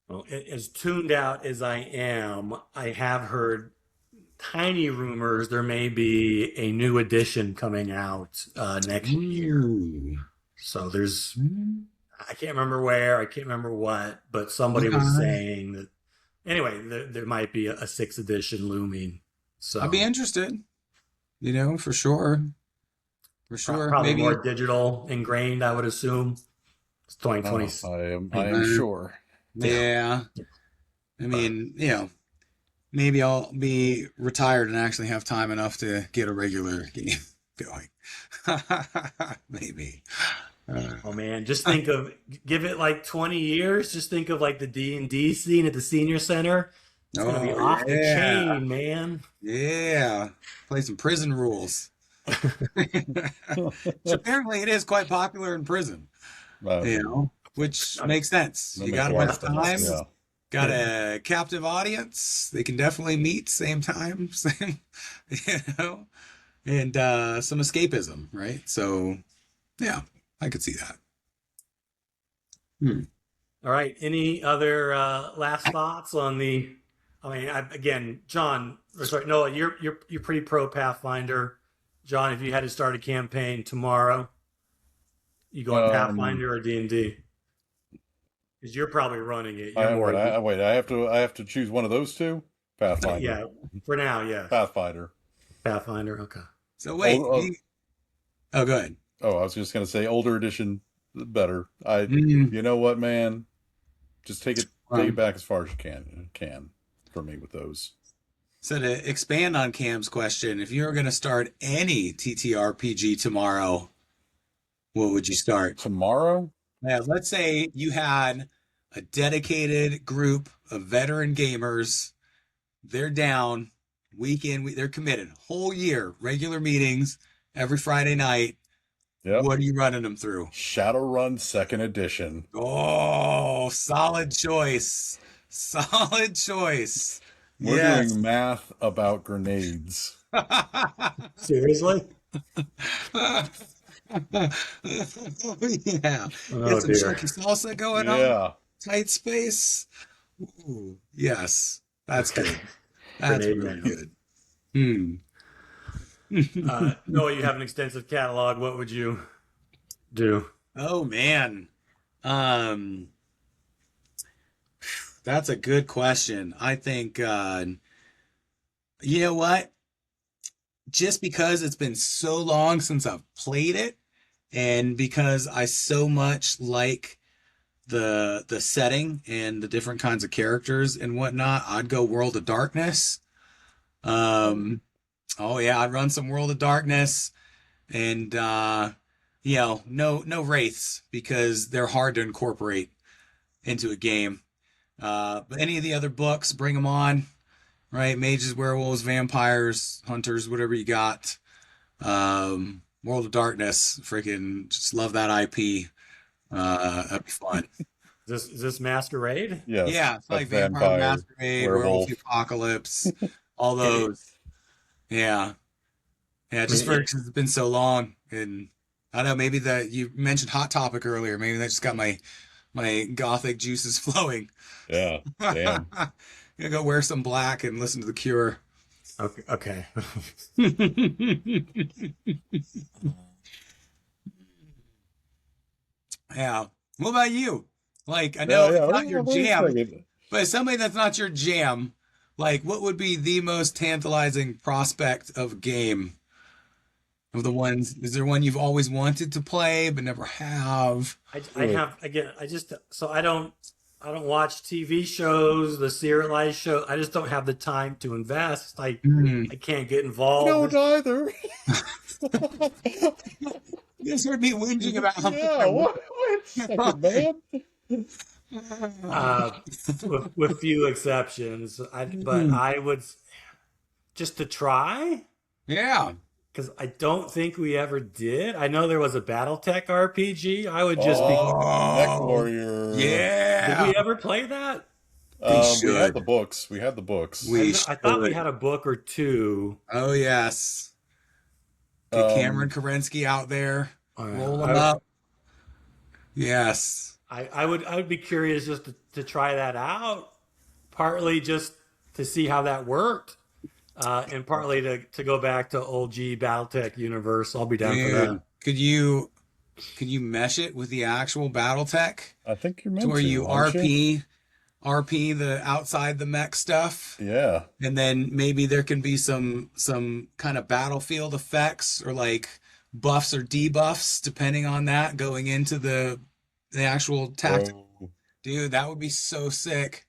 Speaker 1: Well, as tuned out as I am, I have heard tiny rumors there may be a new edition coming out next year.
Speaker 2: Ooh.
Speaker 1: So I can't remember where, I can't remember what, but somebody was
Speaker 2: Okay.
Speaker 1: saying that, anyway, there might be a sixth edition looming.
Speaker 2: I'd be
Speaker 1: So
Speaker 2: interested, for sure. For sure.
Speaker 1: probably
Speaker 2: Maybe
Speaker 1: more digital ingrained, I would assume. It's
Speaker 3: Oh,
Speaker 1: 2020.
Speaker 3: I am sure.
Speaker 1: Yeah.
Speaker 2: yeah. I
Speaker 1: But
Speaker 2: mean, maybe I'll be retired and actually have time enough to get a regular game going. Maybe. Uh,
Speaker 1: oh man, just think of give it like 20 years. Just think of like the D&D scene at the senior center. It's gonna be
Speaker 2: oh
Speaker 1: off the
Speaker 2: yeah.
Speaker 1: chain, man.
Speaker 2: Yeah. Play some prison rules. Which apparently it is quite popular in prison,
Speaker 3: Um,
Speaker 2: which
Speaker 1: I mean,
Speaker 2: makes sense.
Speaker 3: that
Speaker 2: You
Speaker 3: makes
Speaker 2: got
Speaker 3: a
Speaker 2: a
Speaker 3: lot
Speaker 2: bunch
Speaker 3: of
Speaker 2: of
Speaker 3: sense.
Speaker 2: time,
Speaker 3: Yeah.
Speaker 2: got a captive audience. They can definitely meet same time, same, you know, and some escapism, right? So, yeah, I could see that. Hmm.
Speaker 1: All right. Any other last thoughts on the? I mean, again, John, or sorry, Noah, you're pretty pro Pathfinder. John, if you had to start a campaign tomorrow, you going
Speaker 3: Um,
Speaker 1: Pathfinder or D&D? Because you're probably running it. You're
Speaker 3: I
Speaker 1: more,
Speaker 3: wait. Wait. I have to choose one of those two. Pathfinder.
Speaker 1: yeah. For now, yes.
Speaker 3: Pathfinder.
Speaker 1: Pathfinder. Okay.
Speaker 2: So
Speaker 3: Old,
Speaker 2: wait, oh, go ahead.
Speaker 3: I was just gonna say older edition, better.
Speaker 2: Mm,
Speaker 3: You know what, man? Just take it
Speaker 2: um,
Speaker 3: back as far as you can for me with those.
Speaker 2: so to expand on Cam's question, if you were going to start any TTRPG tomorrow, what would you start?
Speaker 3: Tomorrow,
Speaker 2: Yeah, let's say you had a dedicated group of veteran gamers. They're down week in, they're committed whole year, regular meetings every Friday night.
Speaker 3: yep.
Speaker 2: What are you running them through?
Speaker 3: Shadowrun Second Edition.
Speaker 2: Oh, solid choice. Solid choice.
Speaker 3: We're
Speaker 2: Yes.
Speaker 3: doing math about grenades.
Speaker 1: Seriously?
Speaker 2: Yeah. Get
Speaker 1: Oh
Speaker 2: some
Speaker 1: dear.
Speaker 2: chunky salsa going on.
Speaker 3: Yeah.
Speaker 2: Tight space. Ooh, yes. That's
Speaker 1: Okay.
Speaker 2: good. That's
Speaker 1: Grenade
Speaker 2: really
Speaker 1: man.
Speaker 2: good. Hmm.
Speaker 1: Noah, you have an extensive catalog. What would you do?
Speaker 2: Oh man. Um, that's a good question. I think you know what? Just because it's been so long since I've played it, And because I so much like the setting and the different kinds of characters and whatnot, I'd go World of Darkness. Um, oh yeah, I'd run some World of Darkness and no wraiths because they're hard to incorporate into a game. But any of the other books, bring them on, right? Mages, werewolves, vampires, hunters, whatever you got. World of Darkness, freaking just love that IP. That'd be fun.
Speaker 1: Is this Masquerade?
Speaker 3: Yes,
Speaker 2: Yeah, it's
Speaker 3: that's
Speaker 2: like Vampire the
Speaker 3: vampire,
Speaker 2: Masquerade, Werewolf
Speaker 3: werewolf.
Speaker 2: the Apocalypse, all
Speaker 1: Okay.
Speaker 2: those. Yeah. Yeah,
Speaker 1: I
Speaker 2: just
Speaker 1: mean,
Speaker 2: for because it's been so long. And I don't know, maybe that you mentioned Hot Topic earlier. Maybe that just got my gothic juices flowing.
Speaker 3: Yeah, damn.
Speaker 2: Gonna go wear some black and listen to The Cure.
Speaker 1: okay. Okay.
Speaker 2: Yeah. What about you? Like, I know
Speaker 3: Yeah,
Speaker 2: it's
Speaker 3: yeah.
Speaker 2: not your
Speaker 3: Wait a
Speaker 2: jam,
Speaker 3: second.
Speaker 2: but somebody that's not your jam, like, what would be the most tantalizing prospect of a game of the ones? Is there one you've always wanted to play but never have?
Speaker 1: I have again. I just so I don't watch TV shows, the serialized show. I just don't have the time to invest.
Speaker 2: Hmm.
Speaker 1: I can't get
Speaker 3: I
Speaker 1: involved.
Speaker 3: don't either.
Speaker 2: You just heard me whinging about how
Speaker 3: Yeah, wait a second, man.
Speaker 1: Uh, with few exceptions. But I would just to try
Speaker 2: Yeah.
Speaker 1: because I don't think we ever did. I know there was a BattleTech RPG. I would just be.
Speaker 3: Oh, Mech
Speaker 2: Oh,
Speaker 3: Warrior.
Speaker 1: Did
Speaker 2: yeah.
Speaker 1: we ever play that?
Speaker 2: We
Speaker 3: We had the
Speaker 2: should.
Speaker 3: books. We had the books.
Speaker 2: We
Speaker 1: I thought we
Speaker 2: should.
Speaker 1: had a book or two.
Speaker 2: Oh, yes. Get Cameron
Speaker 3: Um,
Speaker 2: Kerensky out there. Roll them
Speaker 1: I,
Speaker 2: up. Yes.
Speaker 1: I would be curious just to try that out, partly just to see how that worked, and partly to go back to old G BattleTech universe. I'll be down for
Speaker 2: Dude,
Speaker 1: that.
Speaker 2: could you mesh it with the actual BattleTech
Speaker 3: I think you're
Speaker 2: to
Speaker 3: meant
Speaker 2: where
Speaker 3: to,
Speaker 2: you
Speaker 3: aren't you?
Speaker 2: RP the outside the mech stuff,
Speaker 3: Yeah.
Speaker 2: and then maybe there can be some kind of battlefield effects or like buffs or debuffs depending on that going into the actual tactic.
Speaker 3: Bro,
Speaker 2: Dude, that would be so sick.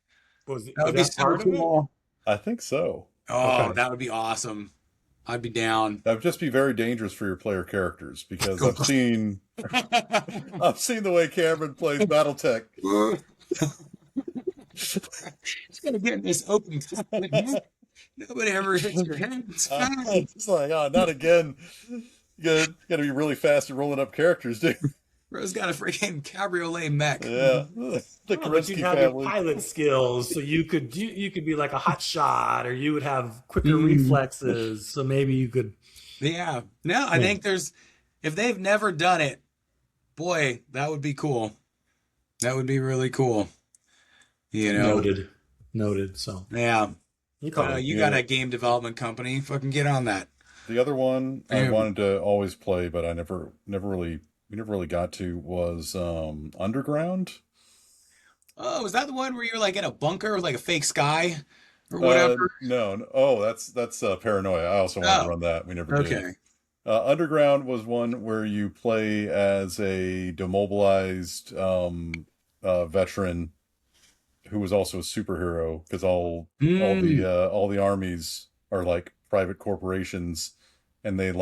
Speaker 2: That
Speaker 1: Was
Speaker 2: would be
Speaker 1: that
Speaker 2: so
Speaker 1: part of it?
Speaker 2: cool.
Speaker 3: I think so.
Speaker 2: Oh,
Speaker 1: Okay.
Speaker 2: that would be awesome. I'd be down.
Speaker 3: That would just be very dangerous for your player characters because I've seen the way Cameron plays BattleTech.
Speaker 2: It's gonna get in this open conflict. Nobody ever hits your head. It's fine.
Speaker 3: It's like, oh, not again. You gotta be really fast at rolling up characters, dude.
Speaker 2: Bro's got a freaking cabriolet mech.
Speaker 3: Yeah. The
Speaker 1: Oh, but you'd
Speaker 3: Kerensky
Speaker 1: have your
Speaker 3: family.
Speaker 1: pilot skills, so you could be like a hot shot, or you would have quicker
Speaker 2: Mm.
Speaker 1: reflexes. So maybe you could.
Speaker 2: Yeah. No, I think if they've never done it, boy, that would be cool. That would be really cool. You know?
Speaker 1: Noted. So
Speaker 2: Yeah.
Speaker 1: okay.
Speaker 2: You
Speaker 3: Yeah.
Speaker 2: got a game development company. Fucking get on that.
Speaker 3: The other one I
Speaker 2: Yeah.
Speaker 3: wanted to always play, but we never really got to was Underground.
Speaker 2: Oh, is that the one where you're like in a bunker with like a fake sky or whatever?
Speaker 3: No. Oh, that's Paranoia. I also wanted
Speaker 2: Oh,
Speaker 3: to run that. We never did.
Speaker 2: okay.
Speaker 3: Underground was one where you play as a demobilized veteran who was also a superhero because
Speaker 2: Mm.
Speaker 3: all the armies are like private corporations and they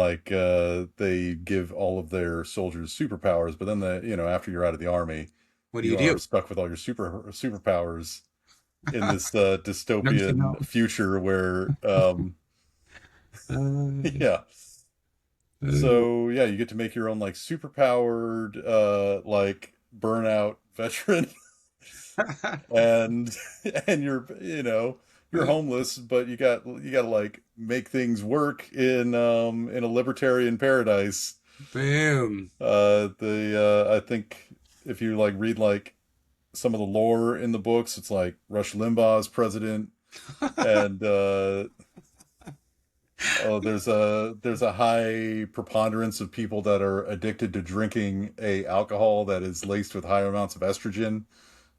Speaker 3: give all of their soldiers superpowers, but then after you're out of the army
Speaker 2: What do
Speaker 3: you
Speaker 2: you
Speaker 3: are
Speaker 2: do?
Speaker 3: stuck with all your superpowers in this
Speaker 2: Never seen
Speaker 3: dystopian
Speaker 2: that.
Speaker 3: future where
Speaker 2: Uh,
Speaker 3: yeah. So yeah, you get to make your own like superpowered like burnout veteran and you're homeless, but you got to like make things work in a libertarian paradise.
Speaker 2: boom.
Speaker 3: I think if you like read like some of the lore in the books, it's like Rush Limbaugh's president and there's a high preponderance of people that are addicted to drinking a alcohol that is laced with high amounts of estrogen.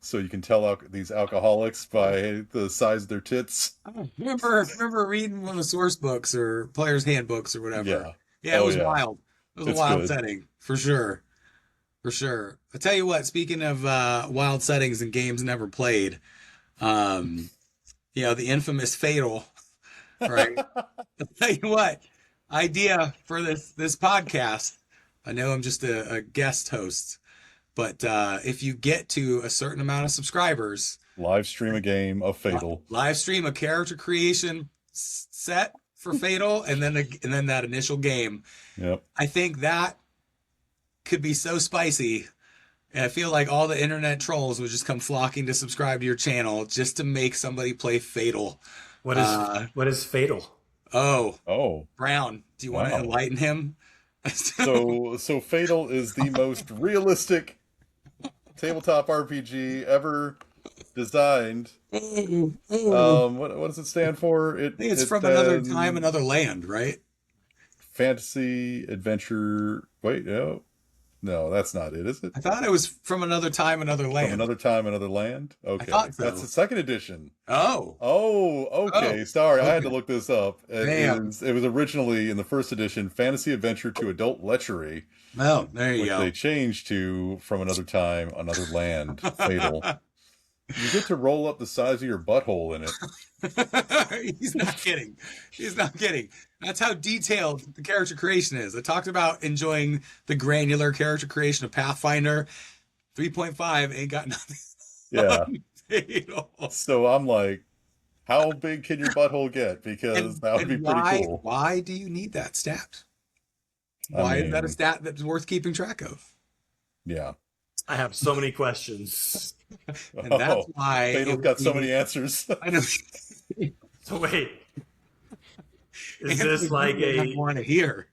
Speaker 3: So you can tell these alcoholics by the size of their tits.
Speaker 2: I remember reading one of the source books or player's handbooks or whatever.
Speaker 3: Yeah.
Speaker 2: Yeah, it
Speaker 3: Oh,
Speaker 2: was
Speaker 3: yeah.
Speaker 2: wild. It was a
Speaker 3: It's
Speaker 2: wild
Speaker 3: good.
Speaker 2: setting, for sure. For sure. I tell you what, speaking of wild settings and games never played, um, the infamous Fatal, right? I'll tell you what, idea for this podcast. I know I'm just a guest host, but if you get to a certain amount of subscribers,
Speaker 3: Live stream a game of Fatal.
Speaker 2: live stream a character creation set for Fatal, and then that initial game.
Speaker 3: Yep.
Speaker 2: I think that could be so spicy. And I feel like all the internet trolls would just come flocking to subscribe to your channel just to make somebody play Fatal.
Speaker 1: What is Fatal?
Speaker 2: Oh,
Speaker 3: Oh,
Speaker 2: Brown, do you want to
Speaker 3: wow.
Speaker 2: enlighten him?
Speaker 3: So Fatal is the most realistic tabletop RPG ever designed.
Speaker 2: I
Speaker 3: What does it stand for?
Speaker 2: think it's from another time, another land, right?
Speaker 3: Fantasy adventure. Wait, no, that's not it, is it?
Speaker 2: I thought it was from another time, another land.
Speaker 3: From another time, another land. Okay,
Speaker 2: thought so.
Speaker 3: that's the second edition.
Speaker 2: Oh,
Speaker 3: Oh, okay.
Speaker 2: Oh,
Speaker 3: Sorry, I had
Speaker 2: okay.
Speaker 3: to look this up.
Speaker 2: Damn.
Speaker 3: It was originally in the first edition, fantasy adventure to adult lechery,
Speaker 2: well, there you
Speaker 3: which
Speaker 2: go.
Speaker 3: they changed to from another time, another land. Fatal. You get to roll up the size of your butthole in it.
Speaker 2: He's not kidding. He's not kidding. That's how detailed the character creation is. I talked about enjoying the granular character creation of Pathfinder. 3.5 ain't got nothing.
Speaker 3: Yeah.
Speaker 2: Fatal.
Speaker 3: So I'm like, how big can your butthole get? Because that would be pretty cool.
Speaker 2: Why do you need that stat?
Speaker 3: I
Speaker 2: Why is that a
Speaker 3: mean,
Speaker 2: stat that's worth keeping track of?
Speaker 3: yeah.
Speaker 1: I have so many questions.
Speaker 2: And that's why
Speaker 3: Fatal's got so many answers.
Speaker 2: I know.
Speaker 1: So wait, is this like
Speaker 2: I want to hear?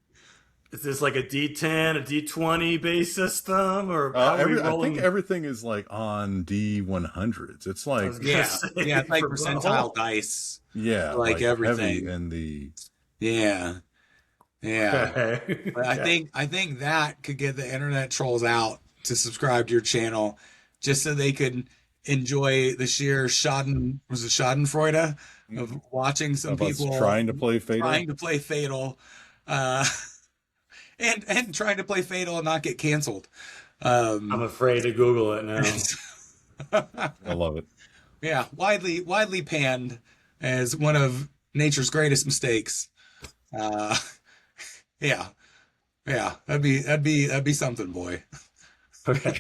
Speaker 1: is this like a D10, a D20 base system, or how are we
Speaker 3: I
Speaker 1: rolling?
Speaker 3: think everything is like on D100s. It's
Speaker 1: I
Speaker 3: like,
Speaker 1: was gonna
Speaker 2: Yeah,
Speaker 1: say,
Speaker 2: yeah, it's like
Speaker 1: for
Speaker 2: percentile
Speaker 1: butthole.
Speaker 2: dice.
Speaker 3: yeah,
Speaker 2: like everything.
Speaker 3: heavy in the,
Speaker 2: Yeah, yeah.
Speaker 1: Okay.
Speaker 2: But I think that could get the internet trolls out to subscribe to your channel, just so they could enjoy the sheer Schadenfreude of watching some
Speaker 3: of us
Speaker 2: people
Speaker 3: trying to play Fatal.
Speaker 2: trying to play Fatal, uh, and trying to play Fatal and not get canceled.
Speaker 1: I'm afraid to Google it now.
Speaker 3: I love it.
Speaker 2: Yeah, widely panned as one of nature's greatest mistakes. Uh, yeah, that'd be something, boy.
Speaker 1: Okay.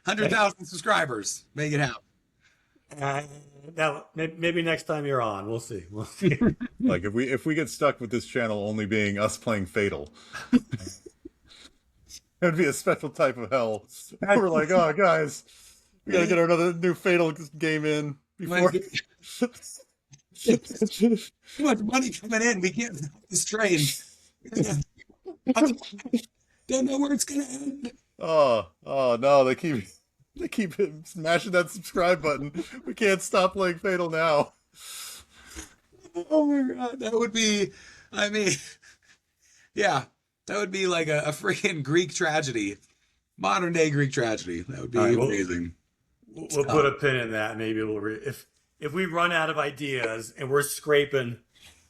Speaker 2: 100,000 subscribers, make it happen.
Speaker 1: Now, maybe next time you're on, we'll see. We'll see.
Speaker 3: Like if we get stuck with this channel only being us playing Fatal, it would be a special type of hell. We're like, oh guys, we gotta get another new Fatal game in before.
Speaker 2: Too much money coming in. We can't stop this train. Don't know where it's gonna end.
Speaker 3: Oh no, they keep smashing that subscribe button. We can't stop playing Fatal now.
Speaker 2: Oh my god, that would be. I mean, yeah, that would be like a freaking Greek tragedy, modern day Greek tragedy. That would be
Speaker 1: All right, well,
Speaker 2: amazing.
Speaker 1: We'll put a pin in that. Maybe if we run out of ideas and we're scraping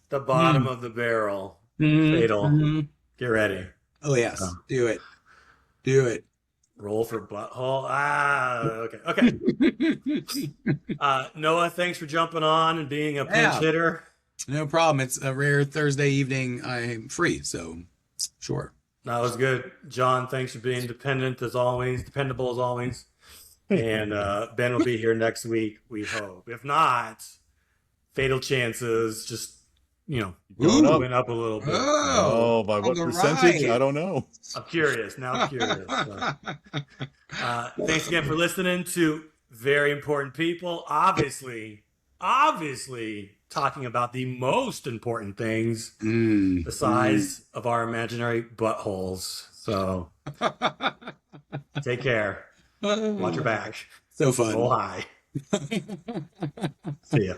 Speaker 1: the bottom of the barrel, Fatal, get ready.
Speaker 2: Oh yes, do it.
Speaker 1: Roll for butthole. Okay. Noah, thanks for jumping on and being a pinch hitter.
Speaker 2: No problem. It's a rare Thursday evening. I'm free, so sure.
Speaker 1: That was good. John, thanks for being dependable as always. And Ben will be here next week, we hope. If not, fatal chances just, going up a little bit.
Speaker 3: Oh, by what percentage?
Speaker 2: Right.
Speaker 3: I don't know.
Speaker 1: I'm curious. Now I'm curious. So. Thanks again for listening to Very Important People. Obviously talking about the most important things, the size of our imaginary buttholes. So take care. Watch your back.
Speaker 2: So fun.
Speaker 1: Roll high. See ya.